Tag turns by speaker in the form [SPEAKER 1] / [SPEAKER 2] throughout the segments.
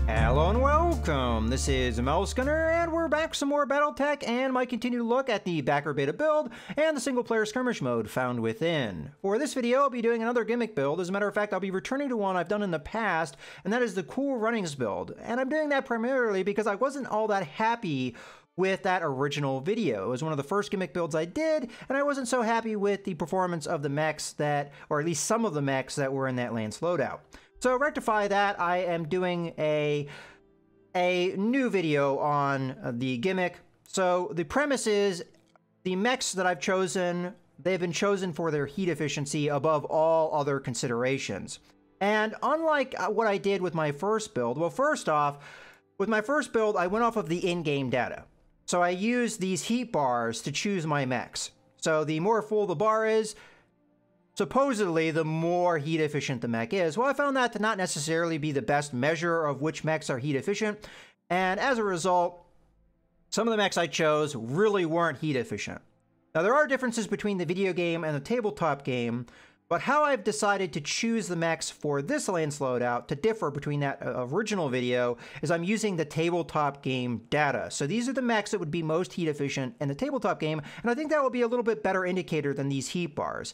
[SPEAKER 1] Hello and welcome! This is Gunner, and we're back with some more BattleTech and my continued look at the backer beta build and the single-player skirmish mode found within. For this video, I'll be doing another gimmick build. As a matter of fact, I'll be returning to one I've done in the past, and that is the Cool Runnings build. And I'm doing that primarily because I wasn't all that happy with that original video. It was one of the first gimmick builds I did, and I wasn't so happy with the performance of the mechs that, or at least some of the mechs that were in that Lance loadout. So to rectify that, I am doing a new video on the gimmick. So the premise is the mechs that I've chosen, they've been chosen for their heat efficiency above all other considerations. And unlike what I did with my first build, well, first off, with my first build, I went off of the in-game data. So I used these heat bars to choose my mechs. So the more full the bar is, supposedly, the more heat efficient the mech is. Well, I found that to not necessarily be the best measure of which mechs are heat efficient. And as a result, some of the mechs I chose really weren't heat efficient. Now, there are differences between the video game and the tabletop game, but how I've decided to choose the mechs for this Lance loadout to differ between that original video is I'm using the tabletop game data. So these are the mechs that would be most heat efficient in the tabletop game, and I think that will be a little bit better indicator than these heat bars.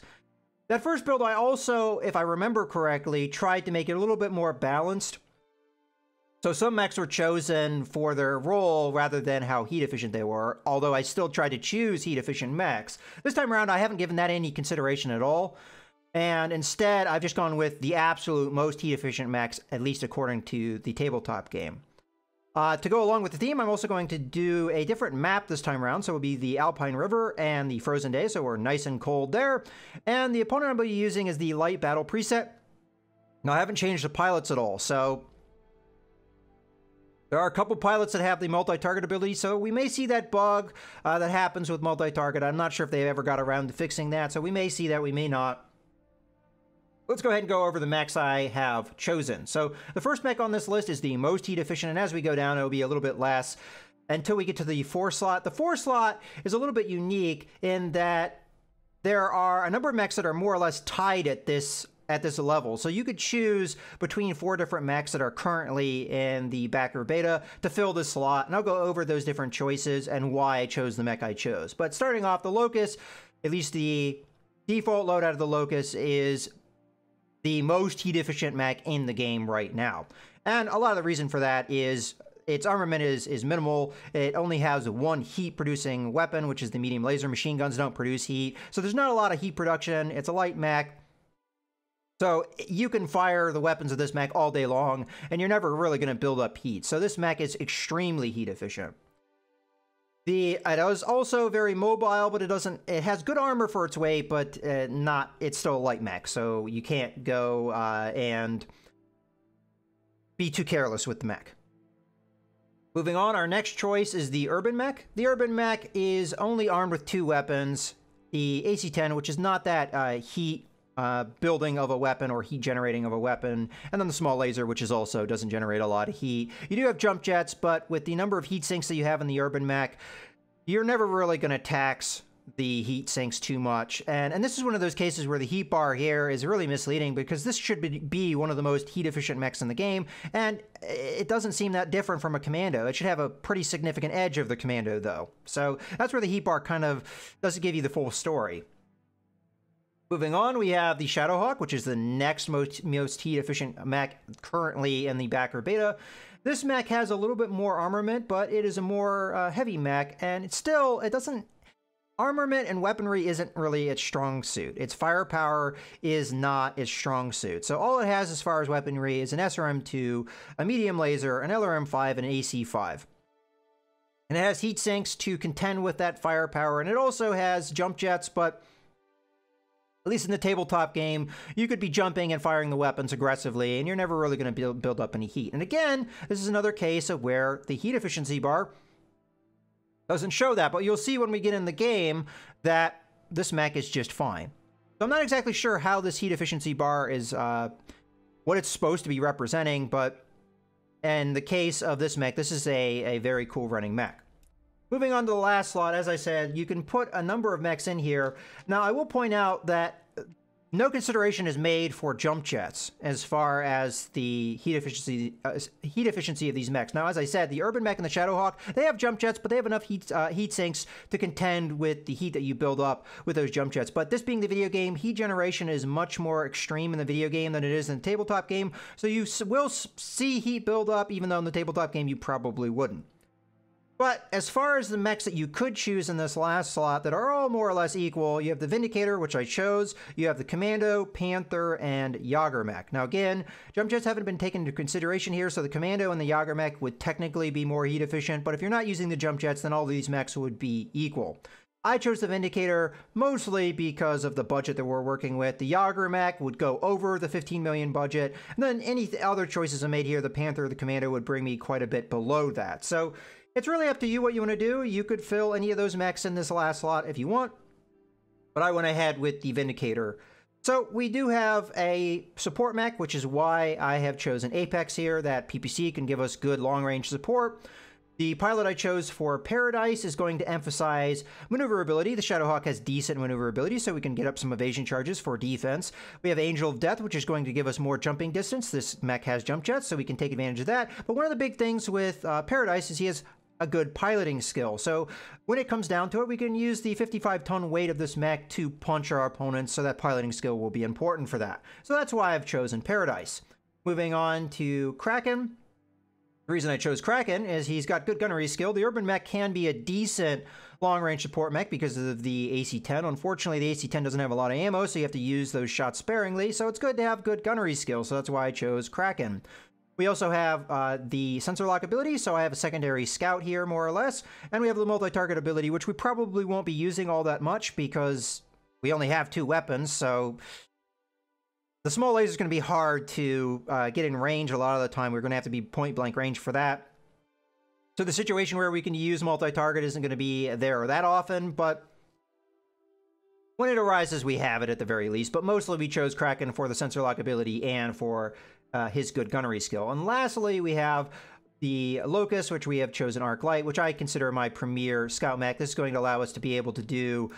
[SPEAKER 1] That first build, I also, if I remember correctly, tried to make it a little bit more balanced. So some mechs were chosen for their role rather than how heat efficient they were, although I still tried to choose heat efficient mechs. This time around, I haven't given that any consideration at all. And instead, I've just gone with the absolute most heat efficient mechs, at least according to the tabletop game. To go along with the theme, I'm also going to do a different map this time around. So it'll be the Alpine River and the Frozen Day, so we're nice and cold there. And the opponent I'll be using is the Light Battle preset. Now, I haven't changed the pilots at all, so there are a couple pilots that have the multi-target ability, so we may see that bug that happens with multi-target. I'm not sure if they ever got around to fixing that, so we may see that, we may not. Let's go ahead and go over the mechs I have chosen. So the first mech on this list is the most heat efficient, and as we go down, it'll be a little bit less until we get to the 4 slot. The 4 slot is a little bit unique in that there are a number of mechs that are more or less tied at this level. So you could choose between 4 different mechs that are currently in the backer beta to fill this slot, and I'll go over those different choices and why I chose the mech I chose. But starting off, the Locust, at least the default loadout of the Locust, is the most heat efficient mech in the game right now. And a lot of the reason for that is its armament is minimal. It only has one heat producing weapon, which is the medium laser. Machine guns don't produce heat, so there's not a lot of heat production. It's a light mech, so you can fire the weapons of this mech all day long and you're never really going to build up heat. So this mech is extremely heat efficient. It is also very mobile, but it has good armor for its weight, but it's still a light mech, so you can't go and be too careless with the mech. Moving on, our next choice is the Urban Mech. The Urban Mech is only armed with 2 weapons. The AC-10, which is not that heat building of a weapon or heat generating of a weapon, and then the small laser, which is also doesn't generate a lot of heat. You do have jump jets, but with the number of heat sinks that you have in the Urban Mech, you're never really going to tax the heat sinks too much. And this is one of those cases where the heat bar here is really misleading, because this should be one of the most heat efficient mechs in the game, and it doesn't seem that different from a Commando. It should have a pretty significant edge of the Commando, though. So that's where the heat bar kind of doesn't give you the full story. Moving on, we have the Shadowhawk, which is the next most heat efficient mech currently in the backer beta. This mech has a little bit more armament, but it is a more heavy mech, and armament and weaponry isn't really its strong suit. Its firepower is not its strong suit. So all it has as far as weaponry is an SRM-2, a medium laser, an LRM-5, and an AC-5. And it has heat sinks to contend with that firepower, and it also has jump jets, but at least in the tabletop game, you could be jumping and firing the weapons aggressively, and you're never really going to build up any heat. And again, this is another case of where the heat efficiency bar doesn't show that, but you'll see when we get in the game that this mech is just fine. So I'm not exactly sure how this heat efficiency bar is, what it's supposed to be representing, but in the case of this mech, this is a very cool running mech. Moving on to the last slot, as I said, you can put a number of mechs in here. Now, I will point out that no consideration is made for jump jets as far as the heat efficiency of these mechs. Now, as I said, the Urban Mech and the Shadowhawk, they have jump jets, but they have enough heat sinks to contend with the heat that you build up with those jump jets. But this being the video game, heat generation is much more extreme in the video game than it is in the tabletop game. So you will see heat build up, even though in the tabletop game you probably wouldn't. But as far as the mechs that you could choose in this last slot that are all more or less equal, you have the Vindicator, which I chose, you have the Commando, Panther, and Yager mech. Now again, jump jets haven't been taken into consideration here, so the Commando and the Yager mech would technically be more heat efficient, but if you're not using the jump jets, then all these mechs would be equal. I chose the Vindicator mostly because of the budget that we're working with. The Yager mech would go over the 15 million budget, and then any other choices I made here, the Panther or the Commando, would bring me quite a bit below that. So it's really up to you what you want to do. You could fill any of those mechs in this last slot if you want, but I went ahead with the Vindicator. So we do have a support mech, which is why I have chosen Apex here. That PPC can give us good long-range support. The pilot I chose for Paradise is going to emphasize maneuverability. The Shadowhawk has decent maneuverability, so we can get up some evasion charges for defense. We have Angel of Death, which is going to give us more jumping distance. This mech has jump jets, so we can take advantage of that. But one of the big things with Paradise is he has a good piloting skill. So when it comes down to it, we can use the 55-ton weight of this mech to punch our opponents, so that piloting skill will be important for that. So that's why I've chosen Paradise. Moving on to Kraken. The reason I chose Kraken is he's got good gunnery skill. The Urban Mech can be a decent long-range support mech because of the AC-10. Unfortunately, the AC-10 doesn't have a lot of ammo, so you have to use those shots sparingly, so it's good to have good gunnery skill, so that's why I chose Kraken. We also have the sensor lock ability, so I have a secondary scout here, more or less, and we have the multi-target ability, which we probably won't be using all that much because we only have 2 weapons, so the small laser is going to be hard to get in range a lot of the time. We're going to have to be point-blank range for that. So the situation where we can use multi-target isn't going to be there that often, but when it arises, we have it at the very least. But mostly we chose Kraken for the sensor lock ability and for his good gunnery skill. And lastly, we have the Locust, which we have chosen Arc Light, which I consider my premier scout mech. This is going to allow us to be able to do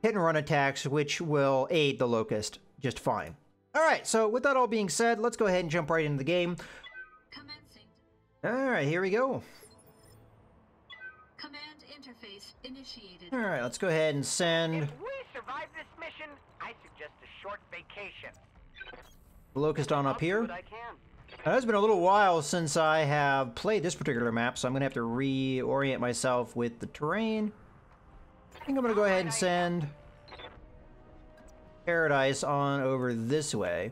[SPEAKER 1] hit and run attacks, which will aid the Locust just fine. All right, so with that all being said, let's go ahead and jump right into the game.
[SPEAKER 2] Commencing.
[SPEAKER 1] All right, here we go.
[SPEAKER 2] Command interface initiated.
[SPEAKER 1] All right, let's go ahead and send
[SPEAKER 3] If we survive this mission, I suggest a short vacation.
[SPEAKER 1] the Locust on up here.
[SPEAKER 3] I'll do what I can.
[SPEAKER 1] Now, it's been a little while since I have played this particular map, so I'm going to have to reorient myself with the terrain. I think I'm going to go ahead and send Paradise on over this way.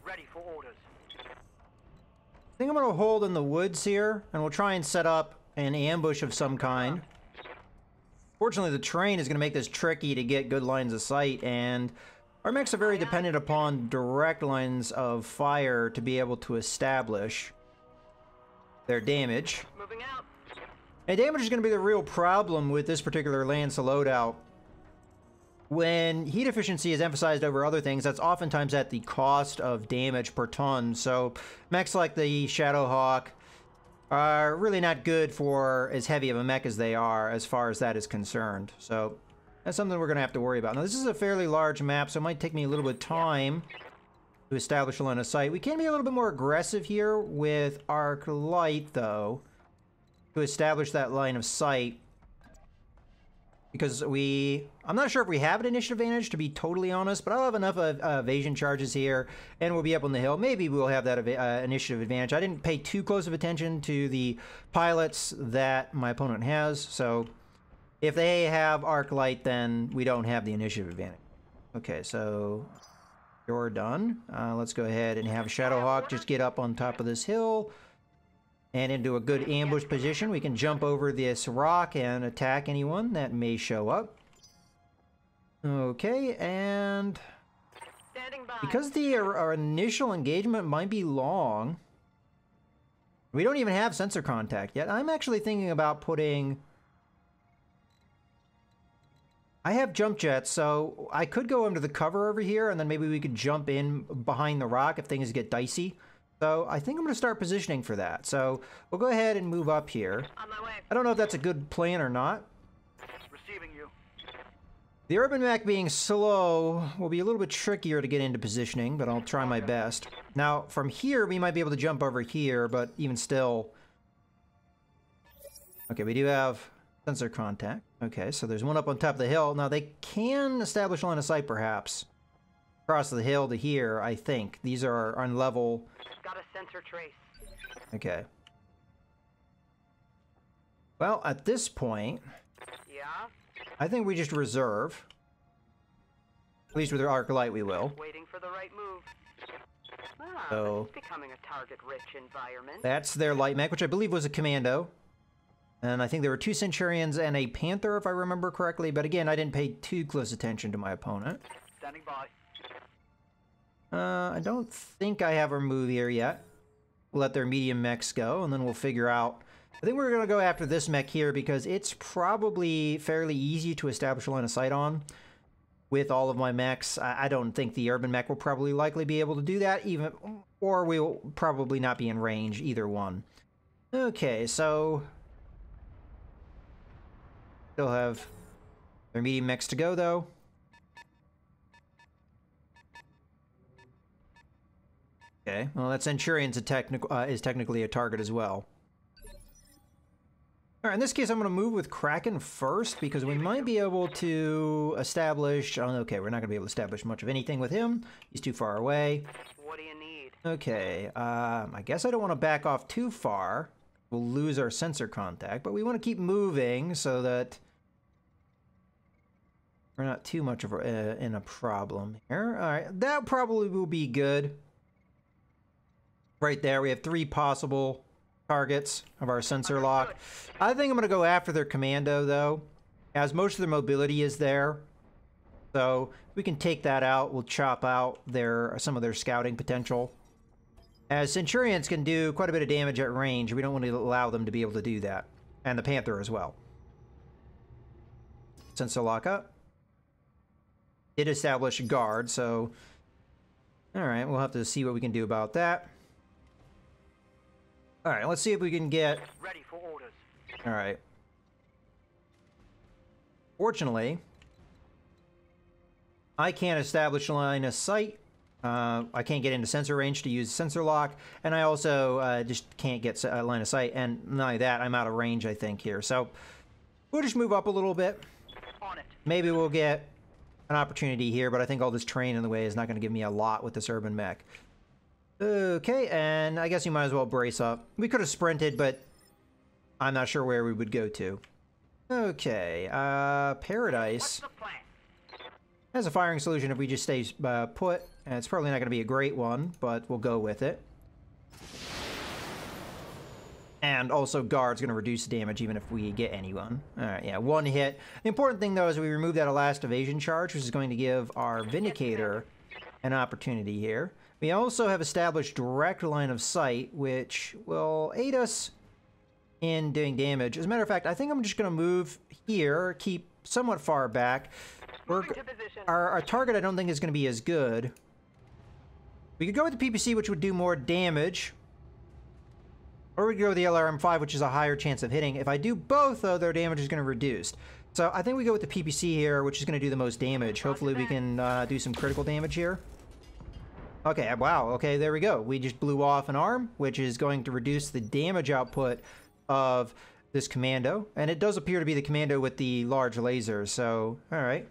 [SPEAKER 3] Ready for orders.
[SPEAKER 1] I think I'm going to hold in the woods here, and we'll try and set up an ambush of some kind. Fortunately, the terrain is going to make this tricky to get good lines of sight, and our mechs are very dependent upon direct lines of fire to be able to establish their damage.
[SPEAKER 3] Moving out.
[SPEAKER 1] And damage is going to be the real problem with this particular Lance loadout. When heat efficiency is emphasized over other things, that's oftentimes at the cost of damage per ton. So mechs like the Shadowhawk are really not good for as heavy of a mech as they are as far as that is concerned. So that's something we're going to have to worry about. Now, this is a fairly large map, so it might take me a little bit of time to establish a line of sight. We can be a little bit more aggressive here with Arc Light, though, to establish that line of sight. Because I'm not sure if we have an initiative advantage, to be totally honest, but I'll have enough evasion charges here, and we'll be up on the hill. Maybe we'll have that initiative advantage. I didn't pay too close of attention to the pilots that my opponent has, so if they have Arc Light, then we don't have the initiative advantage. Okay, so you're done. Let's go ahead and have Shadowhawk just get up on top of this hill and into a good ambush position. We can jump over this rock and attack anyone that may show up. Okay, and because our initial engagement might be long, we don't even have sensor contact yet. I'm actually thinking about putting... I have jump jets, so I could go under the cover over here, and then maybe we could jump in behind the rock if things get dicey. So I think I'm going to start positioning for that. So we'll go ahead and move up here.
[SPEAKER 3] On my way.
[SPEAKER 1] I don't know if that's a good plan or not.
[SPEAKER 3] Receiving you.
[SPEAKER 1] The urban mech being slow will be a little bit trickier to get into positioning, but I'll try my best. Now, from here, we might be able to jump over here, but even still... Okay, we do have sensor contact. Okay, so there's one up on top of the hill. Now, they can establish line of sight, perhaps. Across the hill to here, I think. These are on level...
[SPEAKER 3] Got a sensor trace.
[SPEAKER 1] Okay. Well, at this point...
[SPEAKER 3] Yeah?
[SPEAKER 1] I think we just reserve. At least with our arc light, we will.
[SPEAKER 3] Waiting for the right move. Ah,
[SPEAKER 1] So-
[SPEAKER 3] it's becoming a target-rich environment.
[SPEAKER 1] That's their light mech, which I believe was a commando. And I think there were 2 Centurions and a Panther, if I remember correctly. But again, I didn't pay too close attention to my opponent.
[SPEAKER 3] Standing by.
[SPEAKER 1] I don't think I have our move here yet. We'll let their medium mechs go, and then we'll figure out... I think we're going to go after this mech here because it's probably fairly easy to establish a line of sight on with all of my mechs. I don't think the urban mech will probably likely be able to do that, even, or we'll probably not be in range, either one. Okay, so... Still have their medium mechs to go, though. Okay, well, that Centurion's is technically a target as well. All right, in this case, I'm going to move with Kraken first because we might be able to establish... Oh, okay, we're not going to be able to establish much of anything with him. He's too far away.
[SPEAKER 3] What do you need?
[SPEAKER 1] Okay, I guess I don't want to back off too far. We'll lose our sensor contact, but we want to keep moving so that we're not too much of in a problem here. All right, that probably will be good. Right there, we have 3 possible targets of our sensor lock. I think I'm going to go after their commando, though, as most of their mobility is there. So we can take that out. We'll chop out some of their scouting potential. As Centurions can do quite a bit of damage at range, we don't want to allow them to be able to do that. And the Panther as well. Sensor lock up. Did establish a guard, so... Alright, we'll have to see what we can do about that. Alright, let's see if we can get...
[SPEAKER 3] Ready for orders.
[SPEAKER 1] Alright. Fortunately, I can't establish a line of sight. I can't get into sensor range to use sensor lock, and I also just can't get a line of sight, and not only that, I'm out of range, I think, here. So, we'll just move up a little bit.
[SPEAKER 3] On it.
[SPEAKER 1] Maybe we'll get an opportunity here, but I think all this terrain in the way is not going to give me a lot with this urban mech. Okay, and I guess you might as well brace up. We could have sprinted, but I'm not sure where we would go to. Okay, Paradise
[SPEAKER 3] What's the plan?
[SPEAKER 1] has a firing solution if we just stay put. And it's probably not going to be a great one, but we'll go with it. And also guard's going to reduce damage even if we get anyone. Alright, yeah, 1 hit. The important thing, though, is we remove that last evasion charge, which is going to give our Vindicator an opportunity here. We also have established direct line of sight, which will aid us in doing damage. As a matter of fact, I think I'm just going to move here, keep somewhat far back. Our target, I don't think, is going to be as good. We could go with the PPC, which would do more damage. Or we could go with the LRM-5, which is a higher chance of hitting. If I do both, though, their damage is going to reduce. So I think we go with the PPC here, which is going to do the most damage. Hopefully we can do some critical damage here. Okay, wow, okay, there we go. We just blew off an arm, which is going to reduce the damage output of this commando. And it does appear to be the commando with the large laser, so, alright.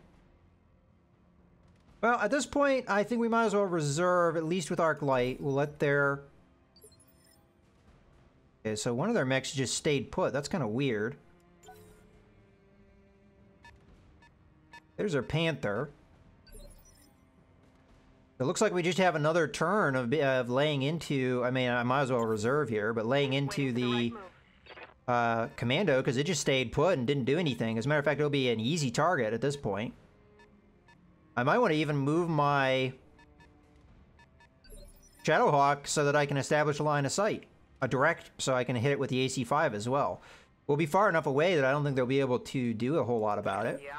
[SPEAKER 1] Well, at this point, I think we might as well reserve, at least with Arc Light. We'll let their... Okay, so one of their mechs just stayed put. That's kind of weird. There's our Panther. It looks like we just have another turn of laying into... I mean, I might as well reserve here, but laying into the commando, because it just stayed put and didn't do anything. As a matter of fact, it'll be an easy target at this point. I might want to even move my Shadowhawk so that I can establish a line of sight. A direct, so I can hit it with the AC-5 as well. We'll be far enough away that I don't think they'll be able to do a whole lot about it.
[SPEAKER 3] Yeah?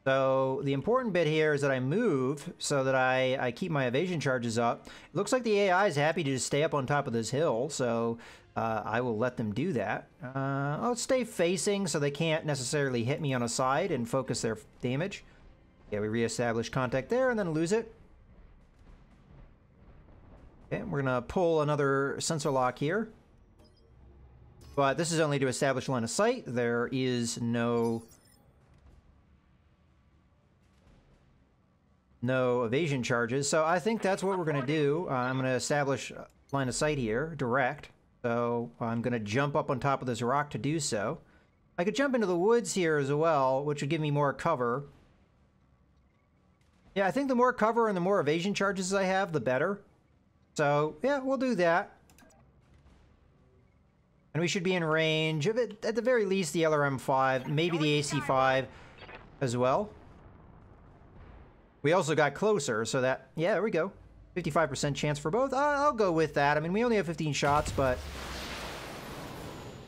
[SPEAKER 1] So the important bit here is that I move so that I keep my evasion charges up. It looks like the AI is happy to just stay up on top of this hill, so I will let them do that. I'll stay facing so they can't necessarily hit me on a side and focus their damage. Yeah, we reestablish contact there and then lose it. Okay, we're gonna pull another sensor lock here. But this is only to establish line of sight. There is no evasion charges, so I think that's what we're going to do. I'm going to establish line of sight here, direct. So I'm going to jump up on top of this rock to do so. I could jump into the woods here as well, which would give me more cover. Yeah, I think the more cover and the more evasion charges I have, the better. So yeah, we'll do that. And we should be in range of it, at the very least, the LRM-5, maybe the AC-5 as well. We also got closer, so that, yeah, there we go. 55% chance for both. I'll go with that. I mean, we only have 15 shots, but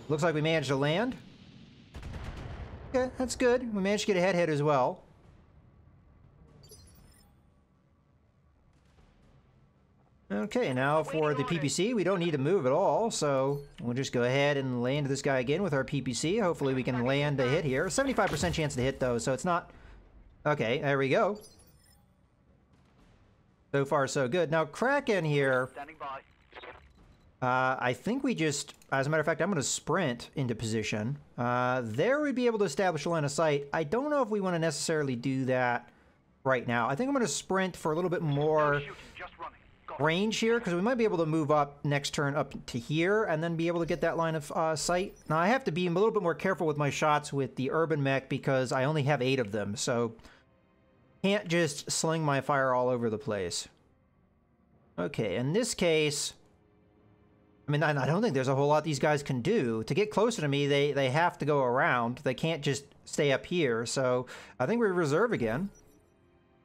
[SPEAKER 1] looks like we managed to land. Okay, that's good. We managed to get a head hit as well. Okay, now for the PPC, we don't need to move at all, so we'll just go ahead and land this guy again with our PPC. Hopefully we can land a hit here. 75% chance to hit, though, so it's not... Okay, there we go. So far, so good. Now, Kraken here, I think we just, as a matter of fact, I'm going to sprint into position. There we'd be able to establish a line of sight. I don't know if we want to necessarily do that right now. I think I'm going to sprint for a little bit more range here, because we might be able to move up next turn up to here and then be able to get that line of sight. Now, I have to be a little bit more careful with my shots with the urban mech because I only have 8 of them, so can't just sling my fire all over the place. Okay, in this case, I mean, I don't think there's a whole lot these guys can do. To get closer to me, they have to go around. They can't just stay up here, so I think we reserve again.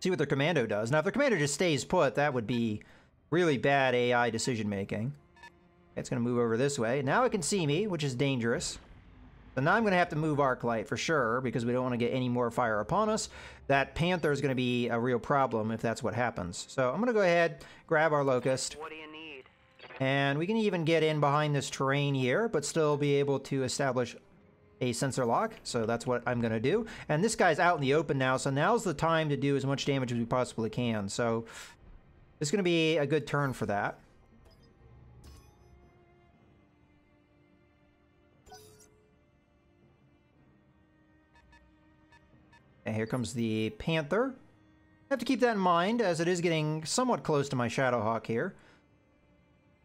[SPEAKER 1] See what their commando does. Now, if their commando just stays put, that would be really bad AI decision-making. It's going to move over this way. Now it can see me, which is dangerous. So now I'm going to have to move arc light for sure, because we don't want to get any more fire upon us. That Panther is going to be a real problem if that's what happens. So I'm going to go ahead, grab our Locust.
[SPEAKER 3] What do you need?
[SPEAKER 1] And we can even get in behind this terrain here, but still be able to establish a sensor lock. So that's what I'm going to do. And this guy's out in the open now, so now's the time to do as much damage as we possibly can. So this is going to be a good turn for that. And here comes the Panther. I have to keep that in mind, as it is getting somewhat close to my Shadowhawk here.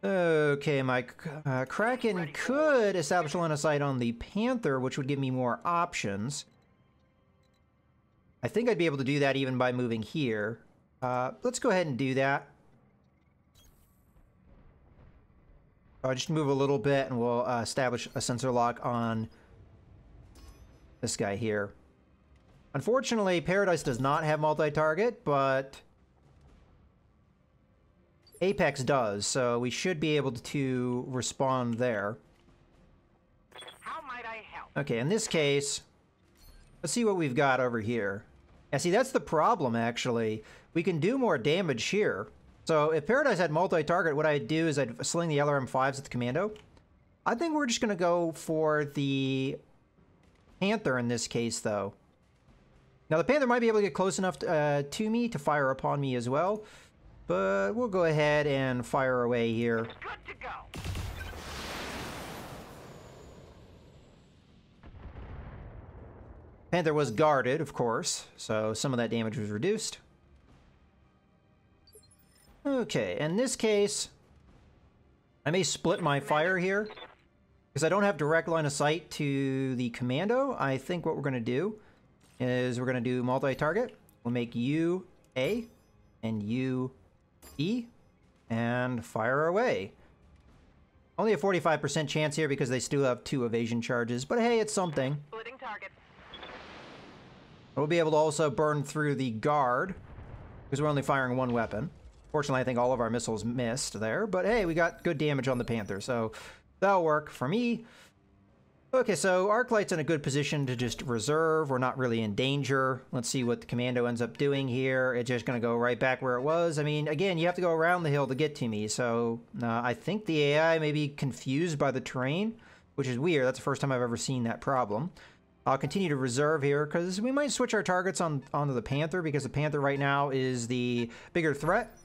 [SPEAKER 1] Okay, my Kraken could establish a line of sight on the Panther, which would give me more options. I think I'd be able to do that even by moving here. Let's go ahead and do that. I'll just move a little bit and we'll establish a sensor lock on this guy here. Unfortunately, Paradise does not have multi-target, but Apex does, so we should be able to respond there.
[SPEAKER 3] How might I help?
[SPEAKER 1] Okay, in this case, let's see what we've got over here. Yeah, see, that's the problem, actually. We can do more damage here. So if Paradise had multi-target, what I'd do is I'd sling the LRM-5s at the commando. I think we're just going to go for the Panther in this case, though. Now, the Panther might be able to get close enough to me to fire upon me as well, but we'll go ahead and fire away here.
[SPEAKER 3] Good to go.
[SPEAKER 1] Panther was guarded, of course, so some of that damage was reduced. Okay, in this case, I may split my fire here, because I don't have direct line of sight to the commando. I think what we're going to do is we're going to do multi-target. We'll make you A and you E and fire away. Only a 45% chance here because they still have 2 evasion charges, but hey, it's something.
[SPEAKER 3] Splitting target.
[SPEAKER 1] We'll be able to also burn through the guard because we're only firing 1 weapon. Fortunately, I think all of our missiles missed there, but hey, we got good damage on the Panther, so that'll work for me. Okay, so Arclight's in a good position to just reserve. We're not really in danger. Let's see what the commando ends up doing here. It's just going to go right back where it was. I mean, again, you have to go around the hill to get to me. So I think the AI may be confused by the terrain, which is weird. That's the first time I've ever seen that problem. I'll continue to reserve here because we might switch our targets onto the Panther because the Panther right now is the bigger threat.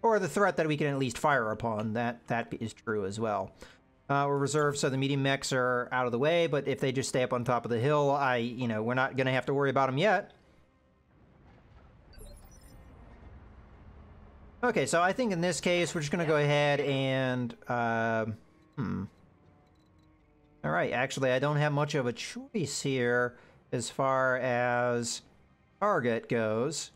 [SPEAKER 1] Or the threat that we can at least fire upon. That is true as well. We're reserved so the medium mechs are out of the way, but if they just stay up on top of the hill, we're not going to have to worry about them yet. Okay, so I think in this case, we're just going to go ahead and... Alright, actually, I don't have much of a choice here as far as target goes.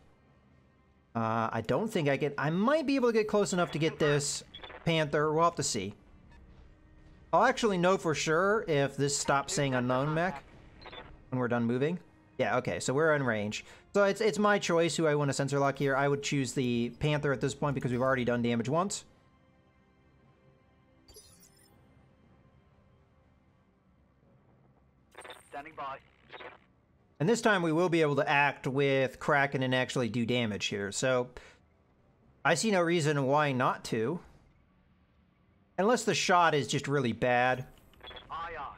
[SPEAKER 1] I don't think I can... I might be able to get close enough to get this Panther. We'll have to see. I'll actually know for sure if this stops saying unknown mech when we're done moving. Yeah, okay, so we're in range. So it's my choice who I want to sensor lock here. I would choose the Panther at this point because we've already done damage once.
[SPEAKER 3] Standing by.
[SPEAKER 1] And this time we will be able to act with Kraken and actually do damage here. So I see no reason why not to. Unless the shot is just really bad.
[SPEAKER 3] Aye, aye.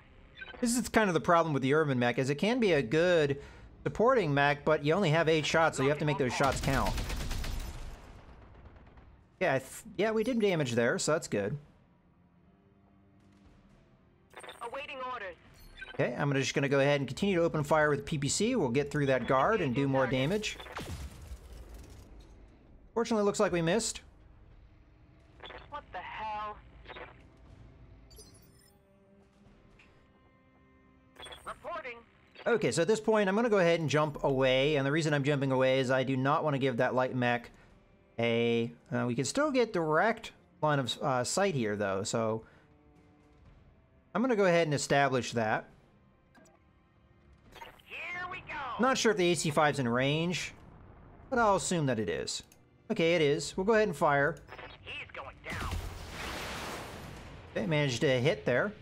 [SPEAKER 1] This is kind of the problem with the urban mech, is it can be a good supporting mech, but you only have 8 shots, so you have to make those shots count. Yeah, yeah, we did damage there, so that's good.
[SPEAKER 3] Awaiting orders.
[SPEAKER 1] Okay, I'm just going to go ahead and continue to open fire with PPC. We'll get through that guard and do more damage. Fortunately, it looks like we missed.
[SPEAKER 3] What the hell? Reporting.
[SPEAKER 1] Okay, so at this point, I'm going to go ahead and jump away, and the reason I'm jumping away is I do not want to give that light mech a... we can still get direct line of sight here, though, so... I'm going to go ahead and establish that.
[SPEAKER 3] Here we go.
[SPEAKER 1] I'm not sure if the AC-5's in range, but I'll assume that it is. Okay, it is. We'll go ahead and fire.
[SPEAKER 3] He's going down.
[SPEAKER 1] Okay, managed to hit there.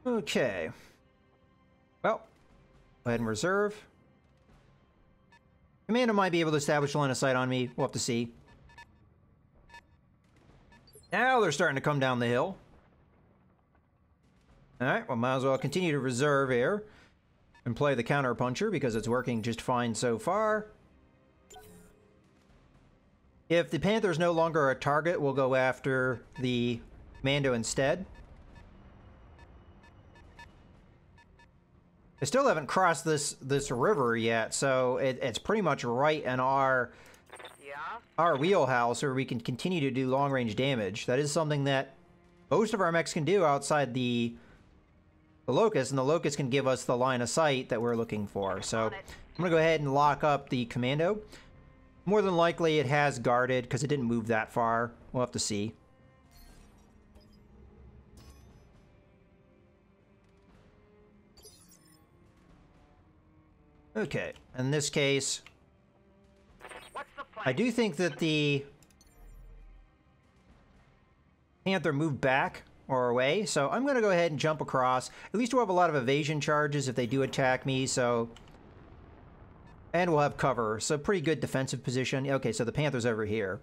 [SPEAKER 1] Okay. Well, go ahead and reserve. Commander might be able to establish a line of sight on me. We'll have to see. Now they're starting to come down the hill. Alright, well, might as well continue to reserve here and play the counter puncher because it's working just fine so far. If the Panther is no longer a target, we'll go after the Commando instead. I still haven't crossed this river yet, so it's pretty much right in our wheelhouse where we can continue to do long-range damage. That is something that most of our mechs can do outside the Locust, and the Locust can give us the line of sight that we're looking for. So I'm going to go ahead and lock up the Commando. More than likely it has guarded because it didn't move that far. We'll have to see. Okay, in this case, I do think that the Panther moved back or away, so I'm going to go ahead and jump across. At least we'll have a lot of evasion charges if they do attack me, so... And we'll have cover, so pretty good defensive position. Okay, so the Panther's over here.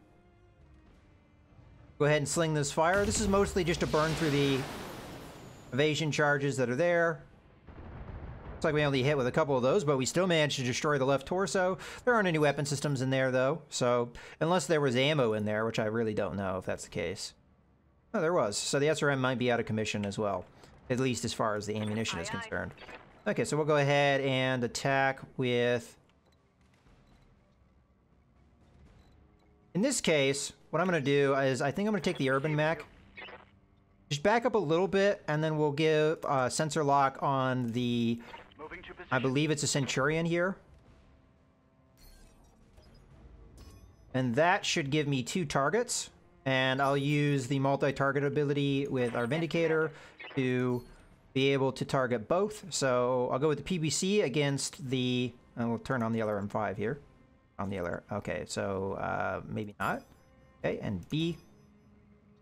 [SPEAKER 1] Go ahead and sling this fire. This is mostly just to burn through the evasion charges that are there. Looks like we only hit with a couple of those, but we still managed to destroy the left torso. There aren't any weapon systems in there, though, so unless there was ammo in there, which I really don't know if that's the case. Oh, there was. So the SRM might be out of commission as well, at least as far as the ammunition is concerned. Okay, so we'll go ahead and attack with... In this case, what I'm going to do is I think I'm going to take the Urban Mech. Just back up a little bit, and then we'll give sensor lock on the... I believe it's a Centurion here. And that should give me 2 targets. And I'll use the multi-target ability with our Vindicator to be able to target both. So I'll go with the PBC against the... And we'll turn on the other M5 here. on the other. Okay, so maybe not. Okay, and B.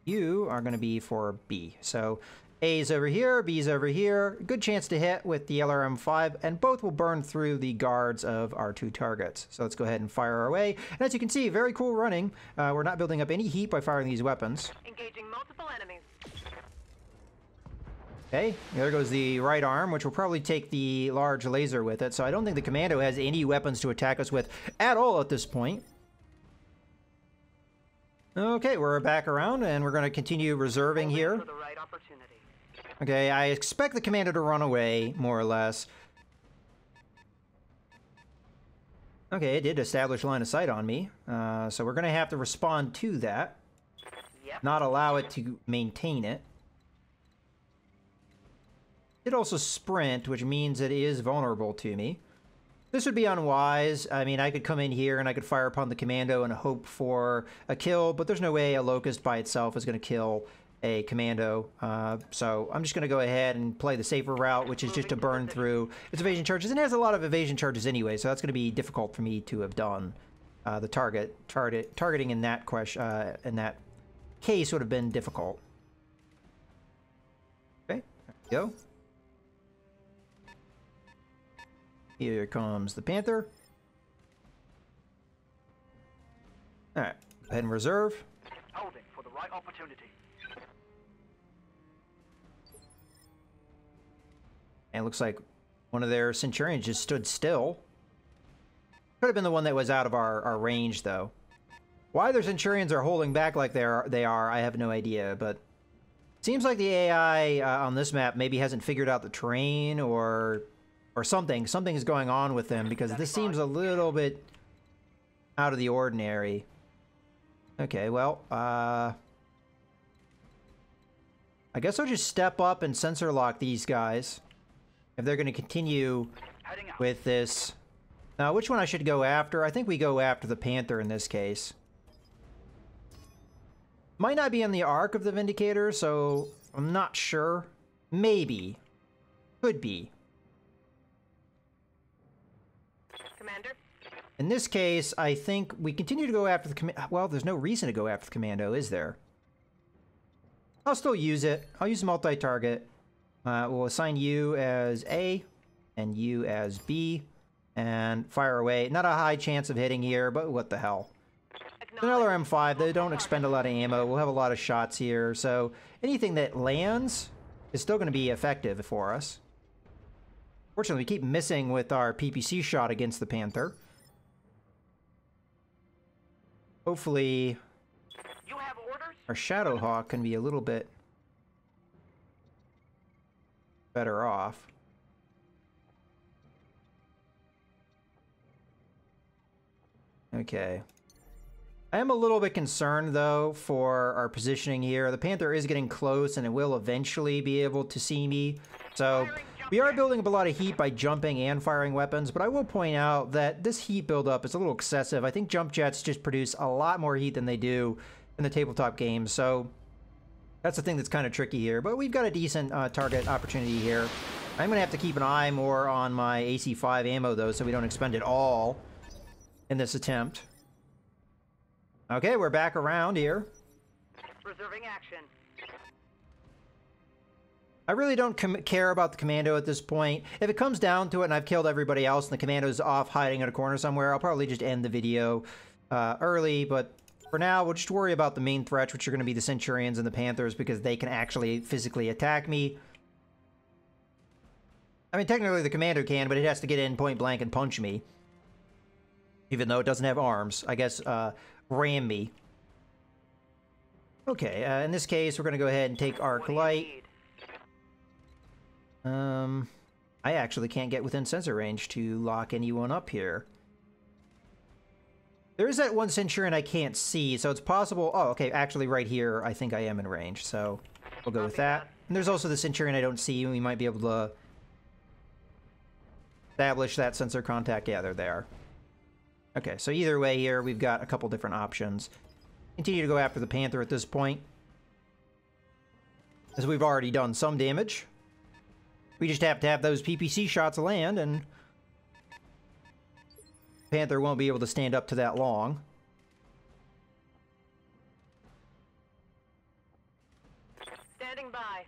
[SPEAKER 1] You are going to be for B. So A's over here, B's over here. Good chance to hit with the LRM-5, and both will burn through the guards of our two targets. So let's go ahead and fire away. And as you can see, very cool running. We're not building up any heat by firing these weapons.
[SPEAKER 3] Engaging multiple enemies.
[SPEAKER 1] Okay, there goes the right arm, which will probably take the large laser with it. So I don't think the commando has any weapons to attack us with at all at this point. Okay, we're back around, and we're going to continue reserving here.
[SPEAKER 3] For the right opportunity.
[SPEAKER 1] Okay, I expect the commander to run away, more or less. Okay, it did establish line of sight on me. So we're going to have to respond to that.
[SPEAKER 3] Yep.
[SPEAKER 1] Not allow it to maintain it. It also sprint, which means it is vulnerable to me. This would be unwise. I mean, I could come in here and I could fire upon the commando and hope for a kill, but there's no way a locust by itself is going to kill a commando. So I'm just going to go ahead and play the safer route, which is just to burn through its evasion charges. And it has a lot of evasion charges anyway, so that's going to be difficult for me to have done. The targeting in that case would have been difficult. Okay, there we go. Here comes the Panther. Alright, go ahead and reserve.
[SPEAKER 3] Holding for the right opportunity.
[SPEAKER 1] And it looks like one of their Centurions just stood still. Could have been the one that was out of our range, though. Why their Centurions are holding back like they are, I have no idea, but seems like the AI on this map maybe hasn't figured out the terrain or something. Something is going on with them, because this seems a little bit out of the ordinary. Okay, well, I guess I'll just step up and sensor lock these guys if they're going to continue with this. Now, which one I should go after? I think we go after the Panther in this case. Might not be in the arc of the Vindicator, so I'm not sure. Maybe. Could be.
[SPEAKER 3] Commander?
[SPEAKER 1] In this case, I think we continue to go after the commando. Well, there's no reason to go after the commando, is there? I'll still use it. I'll use multi-target. We'll assign you as A and you as B and fire away. Not a high chance of hitting here, but what the hell. Another M5, they don't expend a lot of ammo. We'll have a lot of shots here, so anything that lands is still going to be effective for us. Fortunately, we keep missing with our PPC shot against the Panther. Hopefully,
[SPEAKER 3] You have orders?
[SPEAKER 1] our Shadowhawk can be a little bit better off. Okay. I am a little bit concerned, though, for our positioning here. The Panther is getting close, and it will eventually be able to see me. So we are building up a lot of heat by jumping and firing weapons, but I will point out that this heat buildup is a little excessive. I think jump jets just produce a lot more heat than they do in the tabletop games, so that's the thing that's kind of tricky here. But we've got a decent target opportunity here. I'm going to have to keep an eye more on my AC-5 ammo, though, so we don't expend it all in this attempt. Okay, we're back around here.
[SPEAKER 3] Reserving action.
[SPEAKER 1] I really don't care about the commando at this point. If it comes down to it and I've killed everybody else and the commando's off hiding in a corner somewhere, I'll probably just end the video early. But for now, we'll just worry about the main threats, which are going to be the Centurions and the Panthers, because they can actually physically attack me. I mean, technically the commando can, but it has to get in point blank and punch me. Even though it doesn't have arms. I guess, ram me. Okay, in this case, we're going to go ahead and take Arc Light. I actually can't get within sensor range to lock anyone up here. There is that one Centurion I can't see, so it's possible... Oh, okay, actually right here, I think I am in range, so we'll go with that. And there's also the Centurion I don't see, and we might be able to establish that sensor contact. Yeah, they're there. Okay, so either way here, we've got a couple different options. Continue to go after the Panther at this point, as we've already done some damage. We just have to have those PPC shots land, and Panther won't be able to stand up to that long.
[SPEAKER 3] Standing by.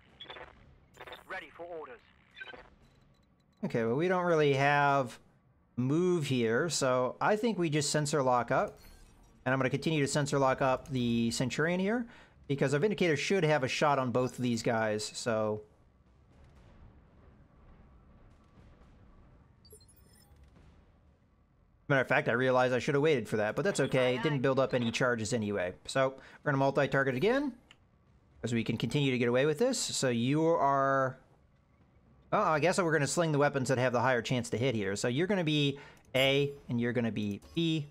[SPEAKER 3] Ready for orders.
[SPEAKER 1] Okay, well, we don't really have move here, so I think we just sensor lock up. And I'm going to continue to sensor lock up the Centurion here, because our Vindicator should have a shot on both of these guys, so... Matter of fact, I realized I should have waited for that, but that's okay. It didn't build up any charges anyway. So, we're going to multi-target again, as we can continue to get away with this. So you are... Oh, I guess we're going to sling the weapons that have the higher chance to hit here. So you're going to be A, and you're going to be B.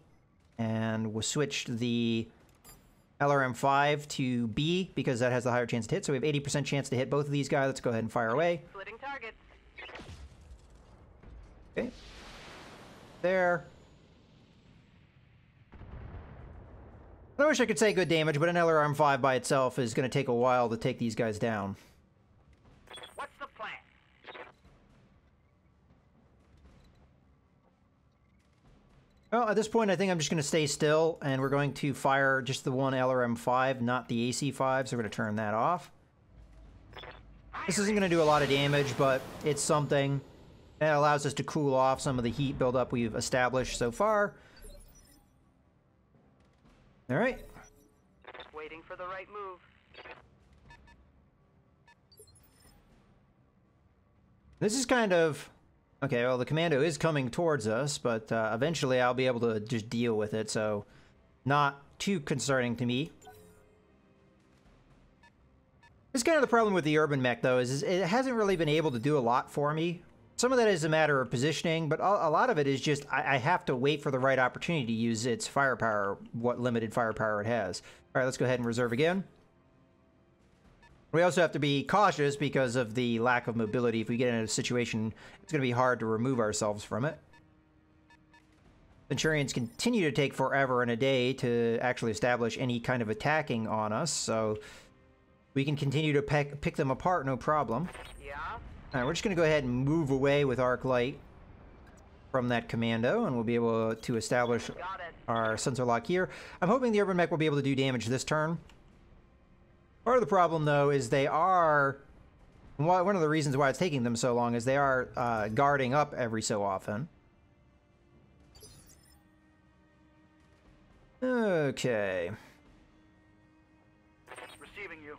[SPEAKER 1] And we'll switch the LRM-5 to B, because that has the higher chance to hit. So we have 80% chance to hit both of these guys. Let's go ahead and fire away.
[SPEAKER 3] Splitting targets.
[SPEAKER 1] Okay. There. I wish I could say good damage, but an LRM-5 by itself is going to take a while to take these guys down.
[SPEAKER 3] What's the plan?
[SPEAKER 1] Well, at this point, I think I'm just going to stay still, and we're going to fire just the one LRM-5, not the AC-5, so we're going to turn that off. This isn't going to do a lot of damage, but it's something that allows us to cool off some of the heat buildup we've established so far. All right.
[SPEAKER 3] Waiting for the right move.
[SPEAKER 1] This is kind of... Okay, well, the commando is coming towards us, but eventually I'll be able to just deal with it, so not too concerning to me. This is kind of the problem with the urban mech, though, is it hasn't really been able to do a lot for me. Some of that is a matter of positioning, but a lot of it is just I have to wait for the right opportunity to use its firepower, what limited firepower it has. All right, let's go ahead and reserve again. We also have to be cautious because of the lack of mobility. If we get in a situation, it's going to be hard to remove ourselves from it. Centurions continue to take forever and a day to actually establish any kind of attacking on us, so we can continue to pick them apart, no problem.
[SPEAKER 3] Yeah.
[SPEAKER 1] All right, we're just going to go ahead and move away with Arc Light from that commando, and we'll be able to establish our sensor lock here. I'm hoping the urban mech will be able to do damage this turn. Part of the problem, though, is they are... One of the reasons why it's taking them so long is they are guarding up every so often. Okay.
[SPEAKER 3] Receiving you.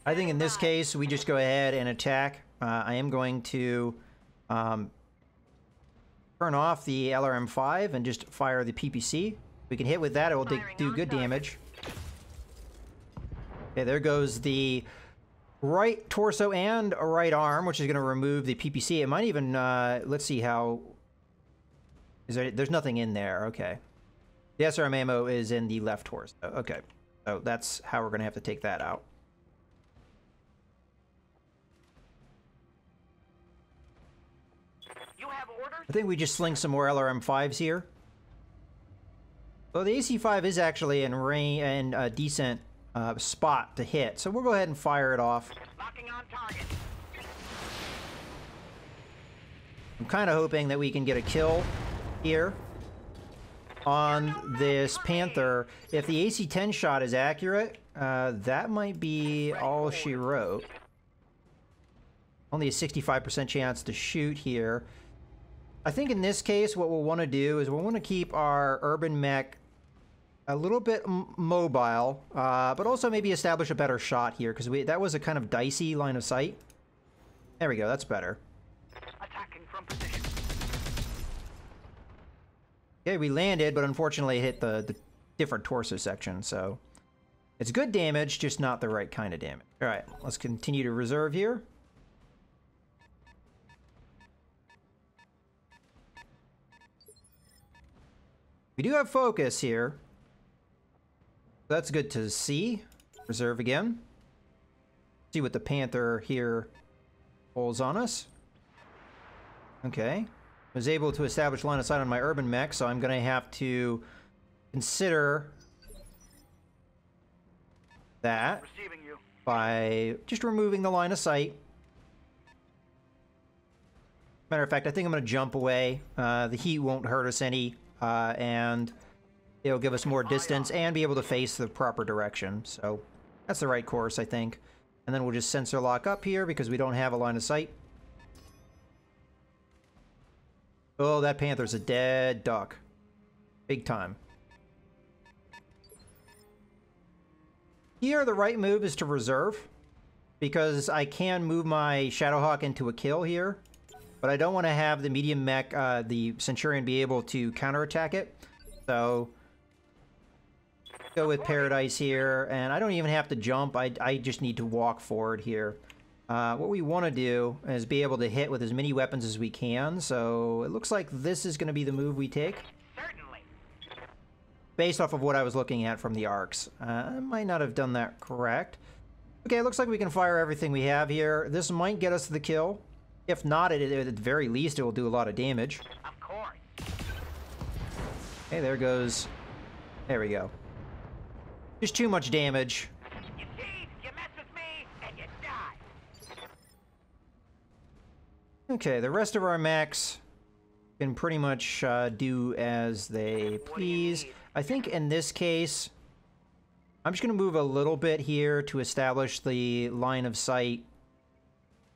[SPEAKER 1] I think in this case, we just go ahead and attack. I am going to turn off the LRM-5 and just fire the PPC. We can hit with that, it will do good damage. Okay, there goes the right torso and a right arm, which is going to remove the PPC. It might even, let's see how... There's nothing in there, okay. The SRM ammo is in the left torso, okay. So that's how we're going to have to take that out. I think we just sling some more LRM-5s here. Well, the AC-5 is actually in range and a decent spot to hit, so we'll go ahead and fire it off.
[SPEAKER 3] Locking on target.
[SPEAKER 1] I'm kind of hoping that we can get a kill here on this Panther. If the AC-10 shot is accurate, that might be all she wrote. Only a 65% chance to shoot here. I think in this case, what we'll want to do is we'll want to keep our urban mech a little bit mobile, but also maybe establish a better shot here, because that was a kind of dicey line of sight. There we go, that's better.
[SPEAKER 3] Attacking from position.
[SPEAKER 1] Okay, we landed, but unfortunately hit the different torso section, so it's good damage, just not the right kind of damage. All right, let's continue to reserve here. We do have focus here. That's good to see. Reserve again. See what the Panther here pulls on us. Okay. Was able to establish line of sight on my urban mech, so I'm going to have to consider that.
[SPEAKER 3] Receiving you.
[SPEAKER 1] by just removing the line of sight. Matter of fact, I think I'm going to jump away. The heat won't hurt us any, and it'll give us more distance and be able to face the proper direction. So that's the right course, I think. And then we'll just sensor lock up here because we don't have a line of sight. Oh, that panther's a dead duck. Big time. Here, the right move is to reserve, because I can move my Shadowhawk into a kill here, but I don't want to have the medium mech, the Centurion, be able to counterattack it. So, go with Paradise here, and I don't even have to jump. I just need to walk forward here. What we want to do is be able to hit with as many weapons as we can, so it looks like this is going to be the move we take.
[SPEAKER 3] Certainly.
[SPEAKER 1] Based off of what I was looking at from the arcs. I might not have done that correct. Okay, it looks like we can fire everything we have here. This might get us the kill. If not, at the very least, it will do a lot of damage.
[SPEAKER 3] Of course.
[SPEAKER 1] Okay, there goes... There we go. Just too much damage.
[SPEAKER 3] You cheat, you mess with me, and you die.
[SPEAKER 1] Okay, the rest of our mechs can pretty much do as they please. I think in this case, I'm just going to move a little bit here to establish the line of sight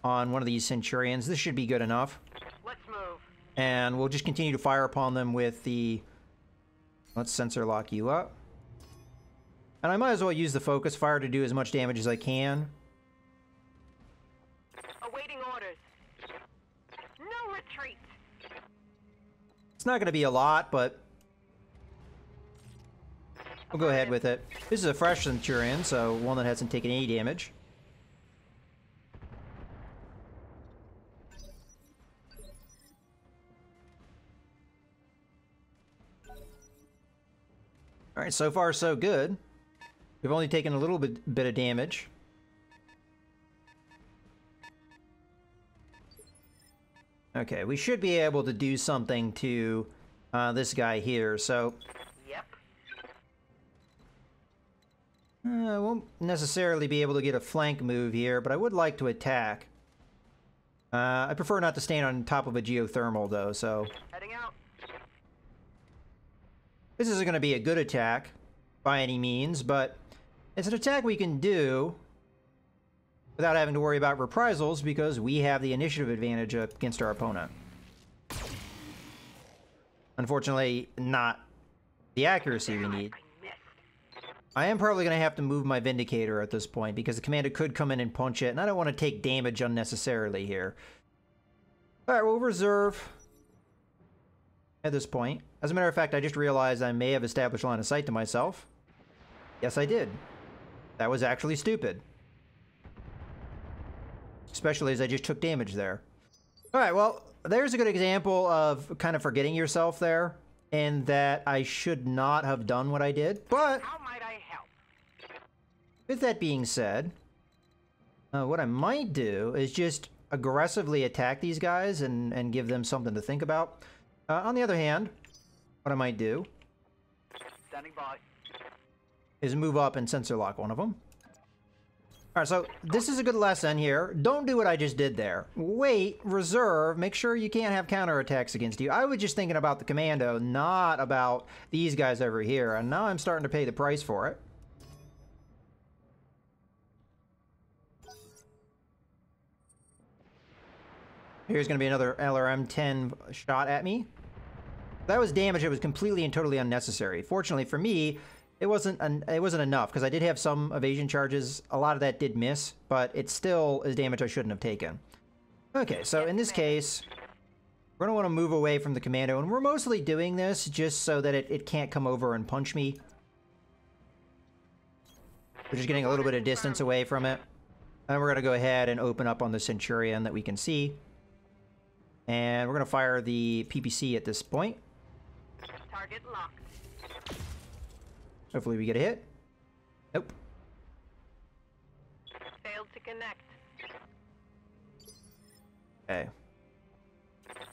[SPEAKER 1] on one of these Centurions. This should be good enough.
[SPEAKER 3] Let's move.
[SPEAKER 1] And we'll just continue to fire upon them with the... Let's sensor lock you up. And I might as well use the focus fire to do as much damage as I can.
[SPEAKER 3] Awaiting orders. No retreat.
[SPEAKER 1] It's not going to be a lot, but we'll go ahead with it. This is a fresh Centurion, so one that hasn't taken any damage. Alright, so far so good. We've only taken a little bit of damage. Okay, we should be able to do something to this guy here, so...
[SPEAKER 3] Yep.
[SPEAKER 1] I won't necessarily be able to get a flank move here, but I would like to attack. I prefer not to stand on top of a geothermal, though, so...
[SPEAKER 3] Heading out.
[SPEAKER 1] This isn't going to be a good attack, by any means, but it's an attack we can do without having to worry about reprisals, because we have the initiative advantage against our opponent. Unfortunately, not the accuracy we need. I am probably going to have to move my Vindicator at this point, because the commander could come in and punch it, and I don't want to take damage unnecessarily here. Alright, we'll reserve at this point. As a matter of fact, I just realized I may have established line of sight to myself. Yes, I did. That was actually stupid. Especially as I just took damage there. Alright, well, there's a good example of kind of forgetting yourself there, in that I should not have done what I did, but...
[SPEAKER 3] How might I help?
[SPEAKER 1] With that being said, what I might do is just aggressively attack these guys and give them something to think about. On the other hand, what I might do
[SPEAKER 3] Standing by.
[SPEAKER 1] is move up and sensor lock one of them. Alright, so this is a good lesson here. Don't do what I just did there. Wait, reserve, make sure you can't have counterattacks against you. I was just thinking about the commando, not about these guys over here, and now I'm starting to pay the price for it. Here's going to be another LRM-10 shot at me. That was damage that was completely and totally unnecessary. Fortunately for me, it wasn't enough, because I did have some evasion charges. A lot of that did miss, but it still is damage I shouldn't have taken. Okay, so in this case, we're going to want to move away from the commando, and we're mostly doing this just so that it can't come over and punch me. We're just getting a little bit of distance away from it. And we're going to go ahead and open up on the Centurion that we can see. And we're going to fire the PPC at this point.
[SPEAKER 3] Target locked.
[SPEAKER 1] Hopefully we get a hit. Nope.
[SPEAKER 3] Failed to connect.
[SPEAKER 1] Okay.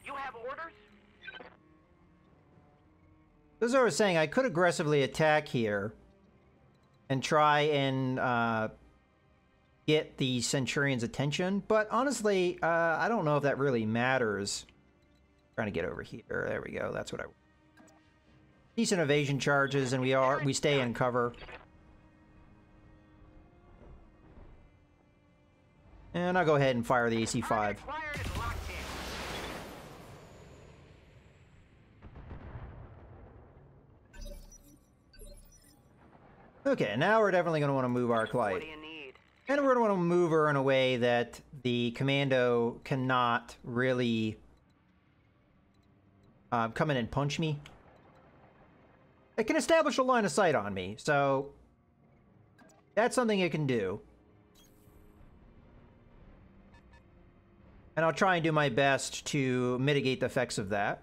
[SPEAKER 3] You have orders?
[SPEAKER 1] As I was saying, I could aggressively attack here and try and get the Centurion's attention, but honestly, I don't know if that really matters. Trying to get over here. There we go. That's what I want. Decent evasion charges, and we stay in cover. And I'll go ahead and fire the AC-5. Okay, now we're definitely going to want to move our Clyde.
[SPEAKER 3] What do you need?
[SPEAKER 1] And we're going to want to move her in a way that the commando cannot really come in and punch me. It can establish a line of sight on me, so that's something it can do. And I'll try and do my best to mitigate the effects of that.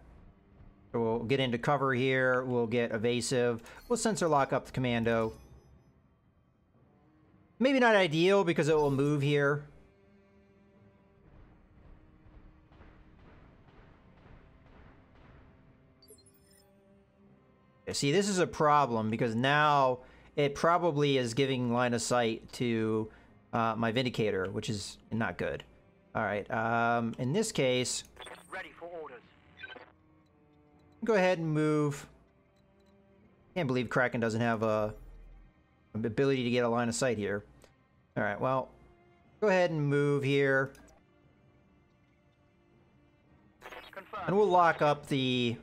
[SPEAKER 1] So we'll get into cover here, we'll get evasive, we'll sensor lock up the commando. Maybe not ideal because it will move here. See, this is a problem because now it probably is giving line of sight to my Vindicator, which is not good. All right, in this case,
[SPEAKER 3] Ready for orders.
[SPEAKER 1] go ahead and move. Can't believe Kraken doesn't have a ability to get a line of sight here. All right, well, go ahead and move here.
[SPEAKER 3] Confirmed.
[SPEAKER 1] And we'll lock up the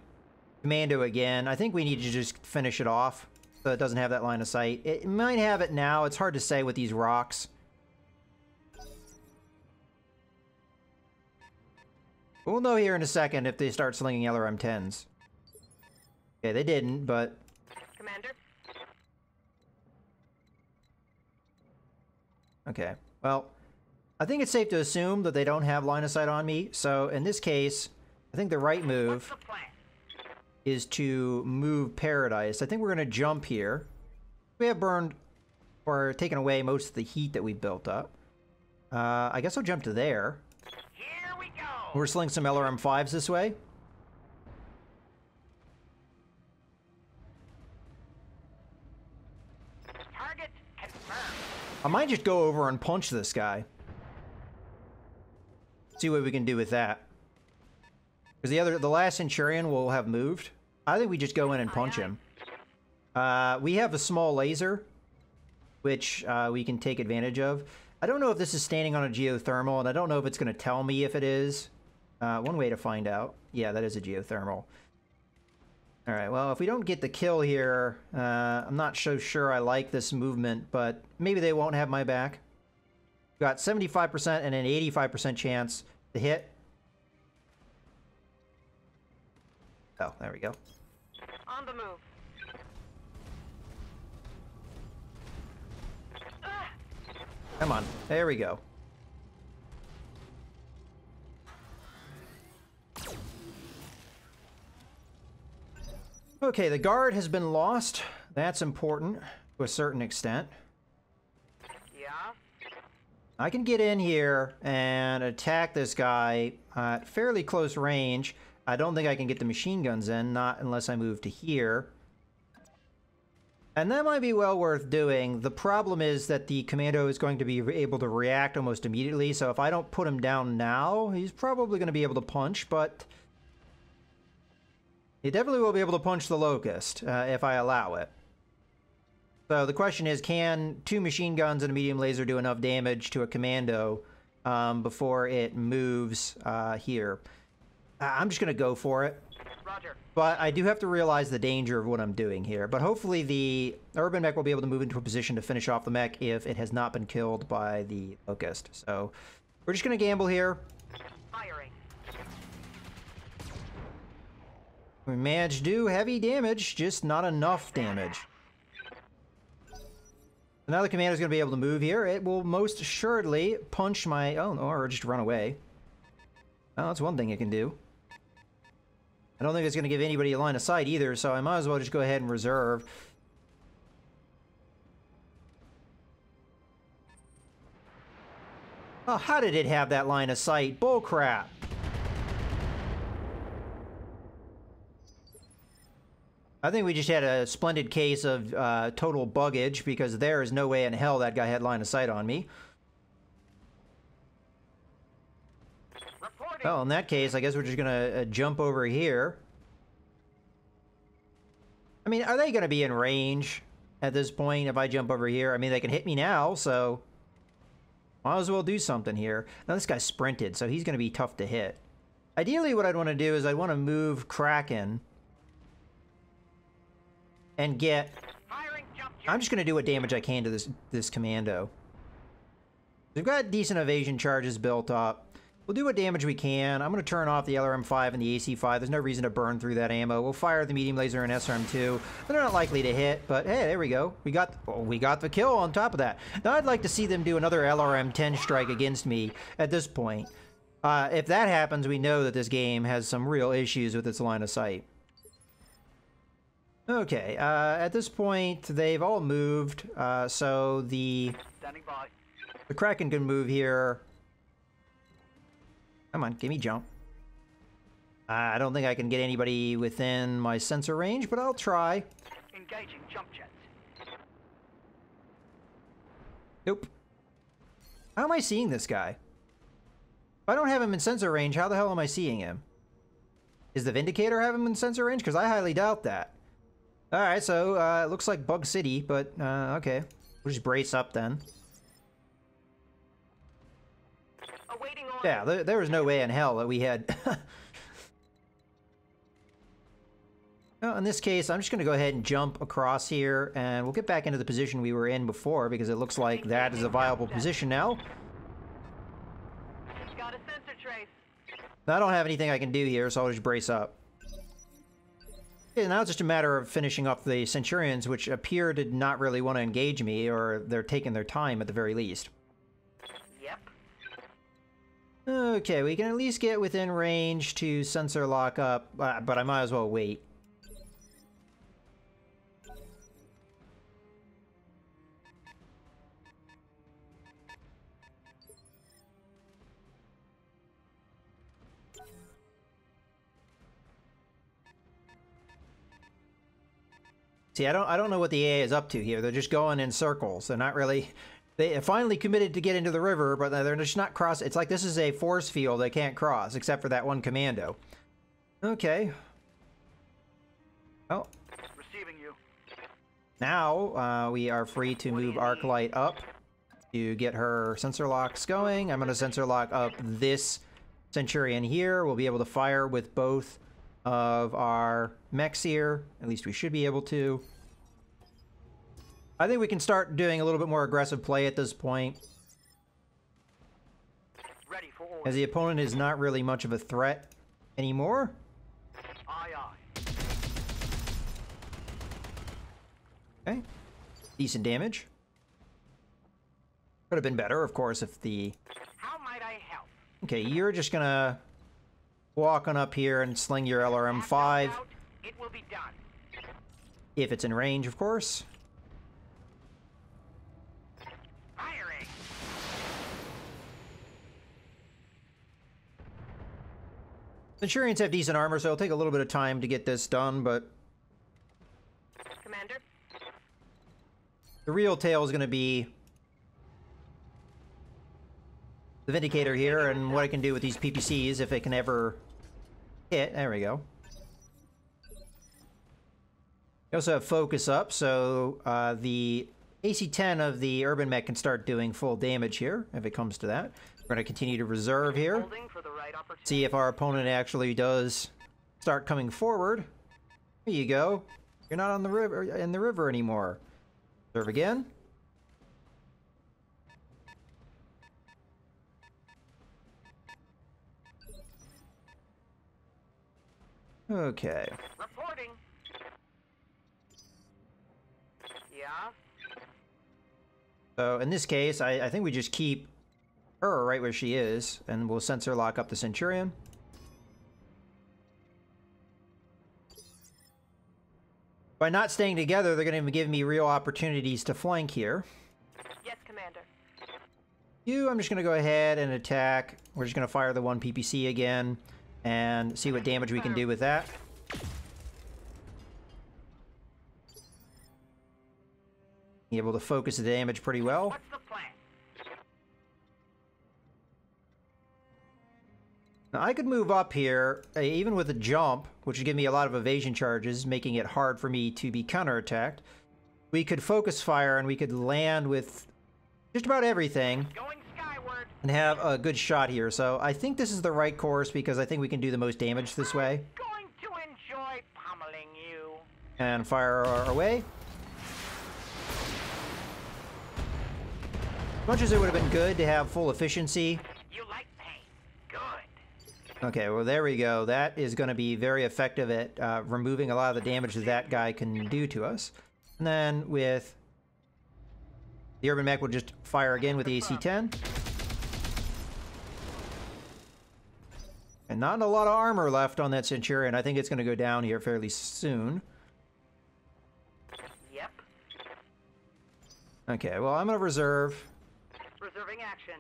[SPEAKER 1] commando again. I think we need to just finish it off so it doesn't have that line of sight. It might have it now. It's hard to say with these rocks. We'll know here in a second if they start slinging LRM-10s. Okay, they didn't, but...
[SPEAKER 3] Commander.
[SPEAKER 1] Okay, well, I think it's safe to assume that they don't have line of sight on me. So in this case, I think the right
[SPEAKER 3] What's
[SPEAKER 1] move
[SPEAKER 3] the plan?
[SPEAKER 1] is to move Paradise. I think we're going to jump here. We have burned or taken away most of the heat that we built up. I guess I'll jump to there.
[SPEAKER 3] Here we go.
[SPEAKER 1] We're slinging some LRM-5s this way.
[SPEAKER 3] Target confirmed.
[SPEAKER 1] I might just go over and punch this guy. See what we can do with that. Because the last Centurion will have moved. I think we just go in and punch him. We have a small laser, which we can take advantage of. I don't know if this is standing on a geothermal, and I don't know if it's going to tell me if it is. One way to find out. Yeah, that is a geothermal. Alright, well, if we don't get the kill here, I'm not so sure I like this movement, but maybe they won't have my back. Got 75% and an 85% chance to hit. Oh, there we go.
[SPEAKER 3] On the move.
[SPEAKER 1] Come on. There we go. Okay, the guard has been lost. That's important to a certain extent.
[SPEAKER 3] Yeah.
[SPEAKER 1] I can get in here and attack this guy at fairly close range. I don't think I can get the machine guns in, not unless I move to here. And that might be well worth doing. The problem is that the commando is going to be able to react almost immediately, so if I don't put him down now, he's probably going to be able to punch, but he definitely will be able to punch the Locust if I allow it. So the question is, can 2 machine guns and a medium laser do enough damage to a commando before it moves here? I'm just going to go for it.
[SPEAKER 3] Roger.
[SPEAKER 1] But I do have to realize the danger of what I'm doing here. But hopefully the urban mech will be able to move into a position to finish off the mech if it has not been killed by the Locust. So we're just going to gamble here.
[SPEAKER 3] Firing.
[SPEAKER 1] We managed to do heavy damage, just not enough damage. Now the commander's going to be able to move here. It will most assuredly punch my... Oh, or just run away. Well, that's one thing it can do. I don't think it's going to give anybody a line of sight either, so I might as well just go ahead and reserve. Oh, how did it have that line of sight? Bull crap. I think we just had a splendid case of total buggage, because there is no way in hell that guy had line of sight on me. Well, in that case, I guess we're just gonna jump over here. I mean, are they gonna be in range at this point if I jump over here? I mean, they can hit me now, so might as well do something here. Now, this guy sprinted, so he's gonna be tough to hit. Ideally, what I'd want to do is I'd want to move Kraken and get... I'm just going to do what damage I can to this commando. We've got decent evasion charges built up. We'll do what damage we can. I'm going to turn off the LRM-5 and the AC-5. There's no reason to burn through that ammo. We'll fire the medium laser and SRM-2. They're not likely to hit, but hey, there we go. We got the kill on top of that. Now I'd like to see them do another LRM-10 strike against me at this point. If that happens, we know that this game has some real issues with its line of sight. Okay, at this point, they've all moved, so the Kraken can move here. Come on, give me jump. I don't think I can get anybody within my sensor range, but I'll try.
[SPEAKER 3] Engaging jump jets.
[SPEAKER 1] Nope. How am I seeing this guy? If I don't have him in sensor range, how the hell am I seeing him? Is the Vindicator have him in sensor range? Because I highly doubt that. Alright, so it looks like Bug City, but okay. We'll just brace up then. Yeah, there was no way in hell that we had... Well, in this case, I'm just going to go ahead and jump across here, and we'll get back into the position we were in before, because it looks like that is a viable position now.
[SPEAKER 3] Got a sensor trace.
[SPEAKER 1] I don't have anything I can do here, so I'll just brace up. Yeah, now it's just a matter of finishing up the Centurions, which appear to not really want to engage me, or they're taking their time at the very least.
[SPEAKER 3] Yep.
[SPEAKER 1] Okay, we can at least get within range to sensor lock up, but I might as well wait. See, I don't know what the AA is up to here. They're just going in circles. They're not really... They finally committed to get into the river, but they're just not cross... It's like this is a force field they can't cross, except for that one commando. Okay. Oh.
[SPEAKER 3] Receiving you.
[SPEAKER 1] Now, we are free to move Arclight up to get her sensor locks going. I'm going to sensor lock up this Centurion here. We'll be able to fire with both of our mechs here. At least we should be able to. I think we can start doing a little bit more aggressive play at this point,
[SPEAKER 3] Ready for order.
[SPEAKER 1] as the opponent is not really much of a threat anymore.
[SPEAKER 3] Aye, aye.
[SPEAKER 1] Okay. Decent damage. Could have been better, of course, if the...
[SPEAKER 3] How might I help?
[SPEAKER 1] Okay, you're just gonna walk on up here and sling your LRM-5.
[SPEAKER 3] It will be done.
[SPEAKER 1] If it's in range, of course.
[SPEAKER 3] Firing.
[SPEAKER 1] Centurions have decent armor, so it'll take a little bit of time to get this done, but
[SPEAKER 3] Commander.
[SPEAKER 1] the real tale is going to be the Vindicator here and what it can do with these PPCs if it can ever hit. There we go. We also have focus up, so the AC-10 of the Urban Mech can start doing full damage here, if it comes to that. We're going to continue to reserve here.
[SPEAKER 3] Holding for the right opportunity.
[SPEAKER 1] See if our opponent actually does start coming forward. There you go. You're not on the river, in the river anymore. Serve again. Okay.
[SPEAKER 3] Reporting. Yeah.
[SPEAKER 1] So in this case, I think we just keep her right where she is, and we'll sensor lock up the Centurion. By not staying together, they're going to give me real opportunities to flank here.
[SPEAKER 3] Yes, Commander.
[SPEAKER 1] I'm just going to go ahead and attack. We're just going to fire the one PPC again and see what damage we can do with that. Be able to focus the damage pretty well.
[SPEAKER 3] What's the plan?
[SPEAKER 1] Now, I could move up here, even with a jump, which would give me a lot of evasion charges, making it hard for me to be counterattacked. We could focus fire, and we could land with just about everything
[SPEAKER 3] Going skyward.
[SPEAKER 1] and have a good shot here. So I think this is the right course because I think we can do the most damage this way.
[SPEAKER 3] Going to enjoy pummeling you.
[SPEAKER 1] And fire our way. As much as it would have been good to have full efficiency.
[SPEAKER 3] You like pain. Good.
[SPEAKER 1] Okay, well, there we go. That is going to be very effective at removing a lot of the damage that guy can do to us. And then with the urban mech, we'll just fire again with the AC-10. And not a lot of armor left on that Centurion. I think it's going to go down here fairly soon.
[SPEAKER 3] Yep.
[SPEAKER 1] Okay, well, I'm going to reserve.
[SPEAKER 3] Reserving action.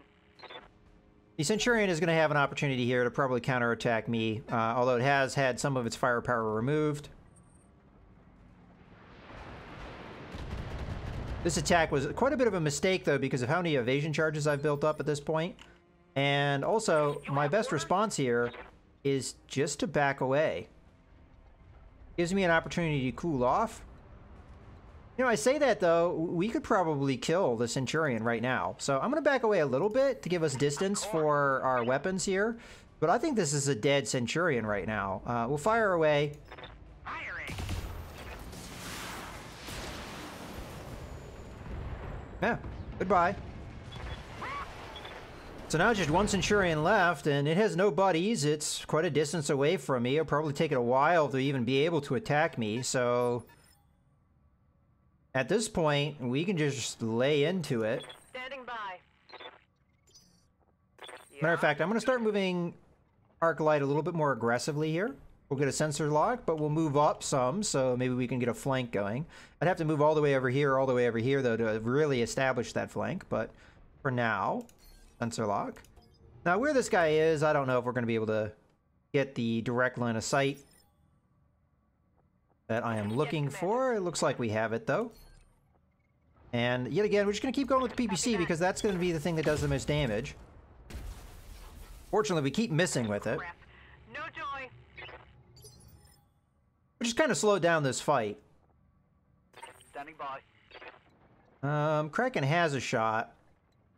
[SPEAKER 1] The Centurion is going to have an opportunity here to probably counterattack me, although it has had some of its firepower removed. This attack was quite a bit of a mistake, though, because of how many evasion charges I've built up at this point. And also, my best response here is just to back away. Gives me an opportunity to cool off. You know, I say that, though, we could probably kill the Centurion right now. So I'm going to back away a little bit to give us distance for our weapons here. But I think this is a dead Centurion right now. We'll fire away.
[SPEAKER 3] Firing.
[SPEAKER 1] Yeah, goodbye. So now just one Centurion left, and it has no buddies. It's quite a distance away from me. It'll probably take it a while to even be able to attack me, so at this point, we can just lay into it.
[SPEAKER 3] Standing by.
[SPEAKER 1] Matter of fact, I'm going to start moving Arc Light a little bit more aggressively here. We'll get a sensor lock, but we'll move up some, so maybe we can get a flank going. I'd have to move all the way over here, though, to really establish that flank, but for now, sensor lock. Now, where this guy is, I don't know if we're going to be able to get the direct line of sight that I am looking for. It looks like we have it, though. And yet again, we're just going to keep going with the PPC because that's going to be the thing that does the most damage. Fortunately, we keep missing with it,
[SPEAKER 3] Crap. No joy.
[SPEAKER 1] which has kind of slowed down this fight.
[SPEAKER 3] Standing by.
[SPEAKER 1] Kraken has a shot.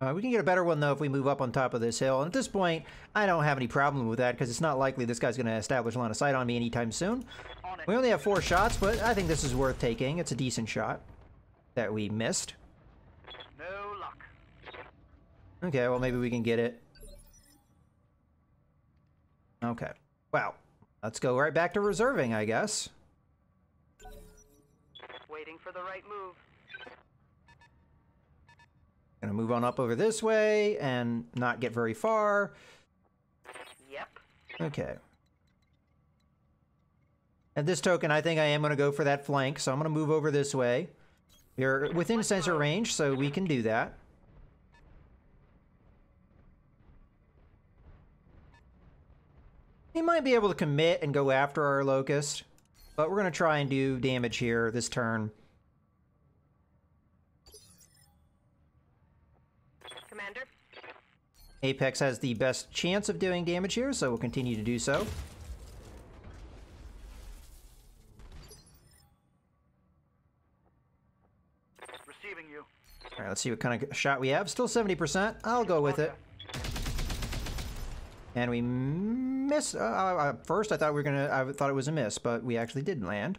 [SPEAKER 1] We can get a better one, though, if we move up on top of this hill. And at this point, I don't have any problem with that because it's not likely this guy's going to establish line of sight on me anytime soon.
[SPEAKER 3] On it.
[SPEAKER 1] We only have 4 shots, but I think this is worth taking. It's a decent shot that we missed.
[SPEAKER 3] No luck.
[SPEAKER 1] Okay, well, maybe we can get it. Okay. Well, let's go right back to reserving, I guess.
[SPEAKER 3] Waiting for the right move.
[SPEAKER 1] Gonna move on up over this way and not get very far.
[SPEAKER 3] Yep.
[SPEAKER 1] Okay. At this token, I think I am going to go for that flank, so I'm going to move over this way. We're within sensor range, so we can do that. He might be able to commit and go after our Locust, but we're going to try and do damage here this turn.
[SPEAKER 3] Commander.
[SPEAKER 1] Apex has the best chance of doing damage here, so we'll continue to do so.
[SPEAKER 3] Receiving you.
[SPEAKER 1] All right, let's see what kind of shot we have. Still 70%. I'll go with it. And we missed. First, I thought I thought it was a miss, but we actually did land.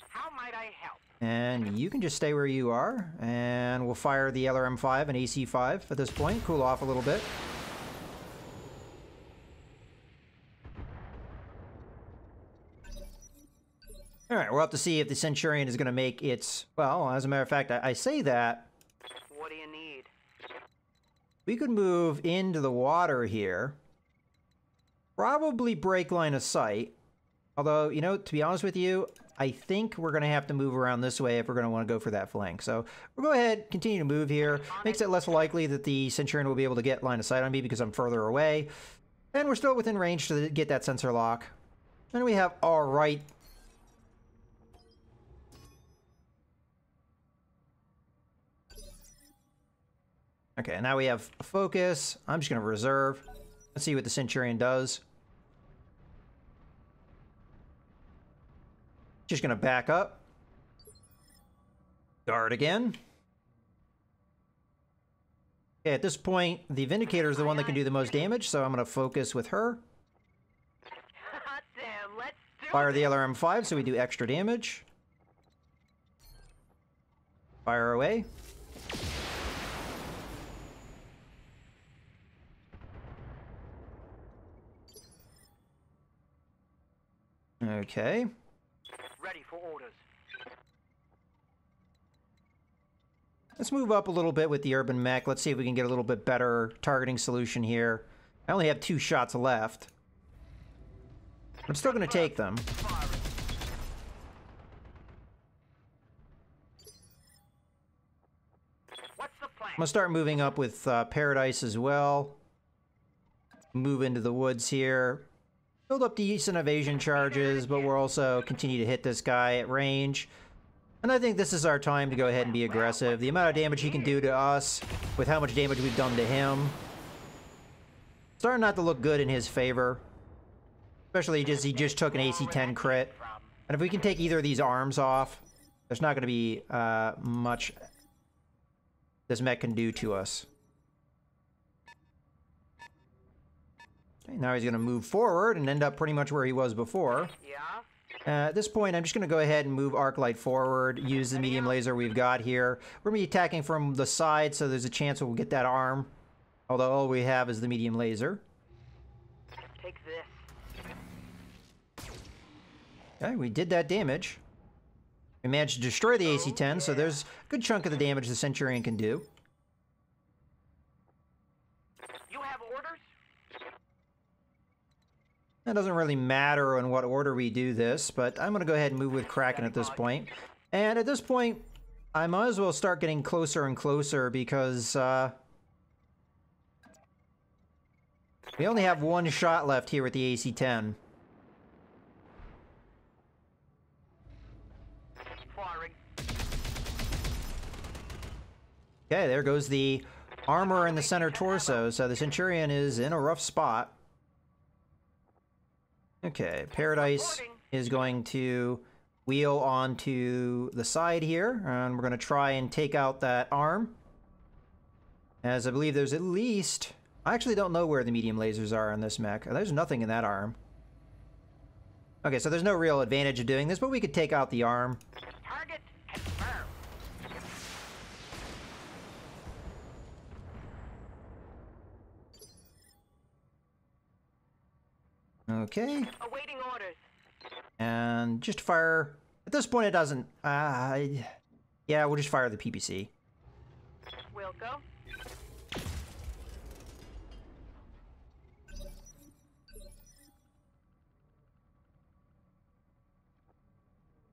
[SPEAKER 3] How might I help?
[SPEAKER 1] And you can just stay where you are, and we'll fire the LRM-5 and AC-5 at this point. Cool off a little bit. All right, we'll have to see if the Centurion is going to make its... Well, as a matter of fact, I say that.
[SPEAKER 3] What do you need?
[SPEAKER 1] We could move into the water here. Probably break line of sight. Although, you know, to be honest with you, I think we're going to have to move around this way if we're going to want to go for that flank. So we'll go ahead, continue to move here. Makes it less likely that the Centurion will be able to get line of sight on me because I'm further away. And we're still within range to get that sensor lock. And we have all right. Okay, now we have focus. I'm just going to reserve. Let's see what the Centurion does. Just gonna back up. Guard again. Okay, at this point, the Vindicator is the one that can do the most damage, so I'm gonna focus with her.
[SPEAKER 3] Hot damn, let's do
[SPEAKER 1] Fire
[SPEAKER 3] it.
[SPEAKER 1] the LRM-5 so we do extra damage. Fire away. Okay.
[SPEAKER 3] Ready for orders.
[SPEAKER 1] Let's move up a little bit with the urban mech. Let's see if we can get a little bit better targeting solution here. I only have 2 shots left. I'm still going to take them.
[SPEAKER 3] Firing. What's the plan?
[SPEAKER 1] I'm going to start moving up with Paradise as well. Move into the woods here. Build up decent evasion charges, but we'll also continue to hit this guy at range. And I think this is our time to go ahead and be aggressive. The amount of damage he can do to us, with how much damage we've done to him, starting not to look good in his favor. Especially he just took an AC-10 crit. And if we can take either of these arms off, there's not going to be much this mech can do to us. Okay, now he's going to move forward and end up pretty much where he was before.
[SPEAKER 3] Yeah?
[SPEAKER 1] At this point, I'm just going to go ahead and move Arc Light forward, use the medium laser we've got here. We're going to be attacking from the side, so there's a chance we'll get that arm. Although all we have is the medium laser.
[SPEAKER 3] Take this.
[SPEAKER 1] Okay, we did that damage. We managed to destroy the AC-10, so there's a good chunk of the damage the Centurion can do.
[SPEAKER 3] You have orders?
[SPEAKER 1] It doesn't really matter in what order we do this, but I'm going to go ahead and move with Kraken at this point. And at this point, I might as well start getting closer and closer because we only have 1 shot left here with the AC-10.
[SPEAKER 3] Firing.
[SPEAKER 1] Okay, there goes the armor in the center torso, so the Centurion is in a rough spot. Okay, Paradise is going to wheel onto the side here, and we're going to try and take out that arm. As I believe there's at least... I actually don't know where the medium lasers are on this mech. There's nothing in that arm. Okay, so there's no real advantage of doing this, but we could take out the arm.
[SPEAKER 3] Target confirmed.
[SPEAKER 1] Okay,
[SPEAKER 3] Awaiting orders.
[SPEAKER 1] and just fire... At this point it doesn't... yeah, we'll just fire the PPC.
[SPEAKER 3] Will go.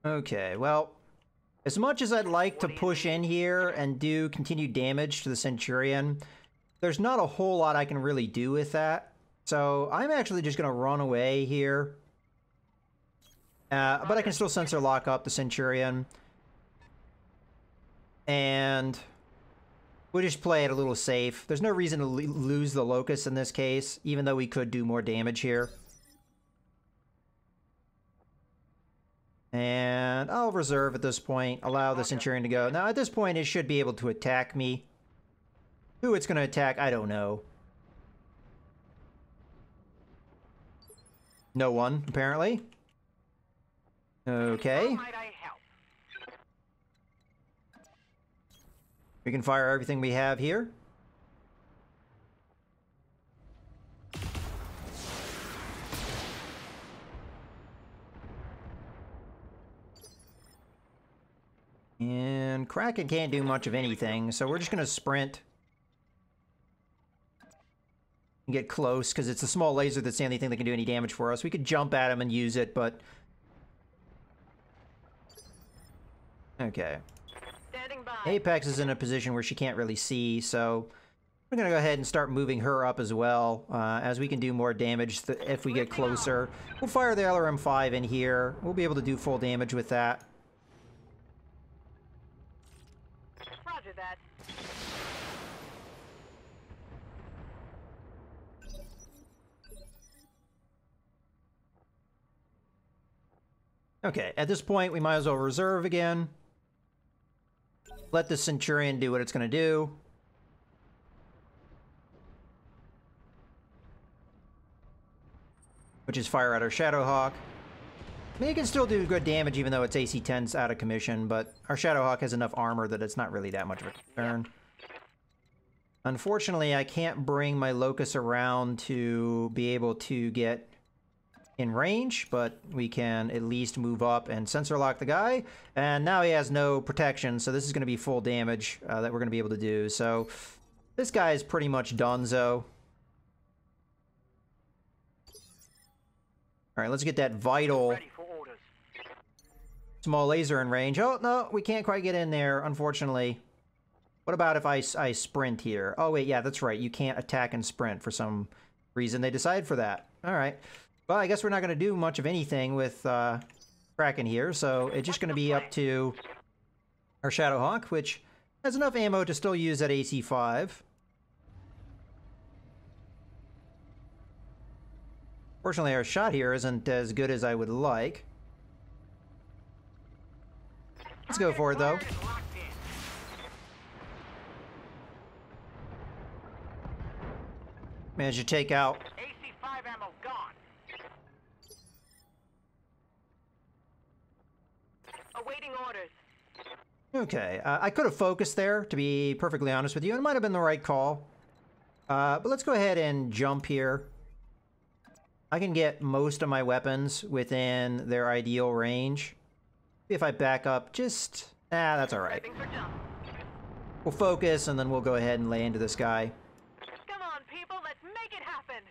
[SPEAKER 1] Okay, well, as much as I'd like to push in here and do continued damage to the Centurion, there's not a whole lot I can really do with that. So I'm actually just going to run away here. But I can still sensor lock up the Centurion. And we'll just play it a little safe. There's no reason to lose the Locust in this case, even though we could do more damage here. And I'll reserve at this point, allow the Centurion to go. Now, at this point, it should be able to attack me. Who it's going to attack, I don't know. No one, apparently. Okay.
[SPEAKER 3] How might I help?
[SPEAKER 1] We can fire everything we have here. And Kraken can't do much of anything, so we're just going to sprint. And get close, because it's a small laser that's the only thing that can do any damage for us. We could jump at him and use it, but... Okay.
[SPEAKER 3] Standing by.
[SPEAKER 1] Apex is in a position where she can't really see, so... We're going to go ahead and start moving her up as well, as we can do more damage if we get closer. We'll fire the LRM-5 in here. We'll be able to do full damage with that.
[SPEAKER 3] Roger that.
[SPEAKER 1] Okay, at this point, we might as well reserve again. Let the Centurion do what it's going to do. Which is fire at our Shadowhawk. I mean, it can still do good damage even though its AC-10's out of commission, but our Shadowhawk has enough armor that it's not really that much of a concern. Unfortunately, I can't bring my Locust around to be able to get in range, but we can at least move up and sensor lock the guy. And now he has no protection, so this is going to be full damage that we're going to be able to do. So this guy is pretty much donezo. All right, let's get that vital small laser in range. Oh, no, we can't quite get in there, unfortunately. What about if I sprint here? Oh, wait, yeah, that's right. You can't attack and sprint for some reason. They decided for that. All right. Well, I guess we're not going to do much of anything with Kraken here, so it's just going to be up to our Shadowhawk, which has enough ammo to still use that AC-5. Fortunately, our shot here isn't as good as I would like. Let's go for it, though. Managed to take out...
[SPEAKER 3] AC-5 ammo gone. Awaiting orders.
[SPEAKER 1] Okay, I could have focused there, to be perfectly honest with you. It might have been the right call. But let's go ahead and jump here. I can get most of my weapons within their ideal range. If I back up just... that's alright. We'll focus, and then we'll go ahead and lay into this guy.
[SPEAKER 3] Come on, people, let's make it happen.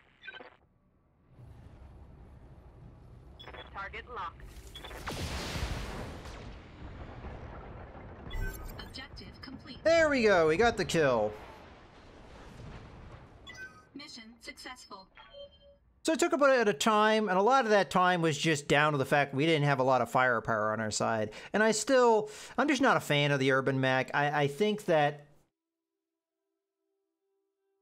[SPEAKER 3] Target locked.
[SPEAKER 2] Objective complete.
[SPEAKER 1] There we go, we got the kill.
[SPEAKER 2] Mission successful.
[SPEAKER 1] So it took a bit at a time, and a lot of that time was just down to the fact we didn't have a lot of firepower on our side. And I'm just not a fan of the Urban Mech. I think that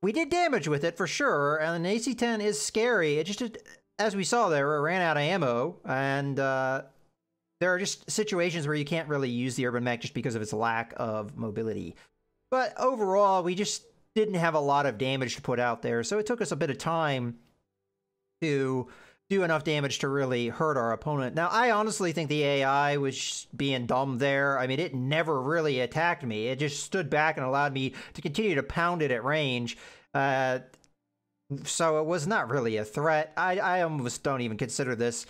[SPEAKER 1] we did damage with it for sure, and an AC-10 is scary. It just, as we saw there, it ran out of ammo, and there are just situations where you can't really use the Urban Mech just because of its lack of mobility. But overall, we just didn't have a lot of damage to put out there, so it took us a bit of time to do enough damage to really hurt our opponent. Now, I honestly think the AI was being dumb there. I mean, it never really attacked me. It just stood back and allowed me to continue to pound it at range. So it was not really a threat. I almost don't even consider this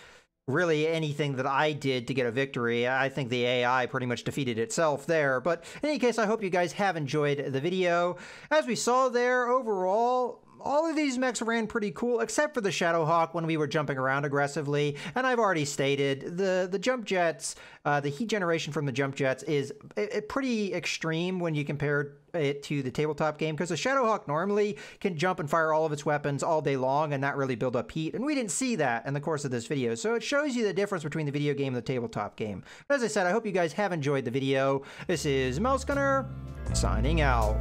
[SPEAKER 1] really anything that I did to get a victory. I think the AI pretty much defeated itself there. But in any case, I hope you guys have enjoyed the video. As we saw there, overall, all of these mechs ran pretty cool, except for the Shadowhawk when we were jumping around aggressively. And I've already stated, the jump jets, the heat generation from the jump jets is pretty extreme when you compare it to the tabletop game, because the Shadowhawk normally can jump and fire all of its weapons all day long and not really build up heat. And we didn't see that in the course of this video. So it shows you the difference between the video game and the tabletop game. But as I said, I hope you guys have enjoyed the video. This is Mouse Gunner, signing out.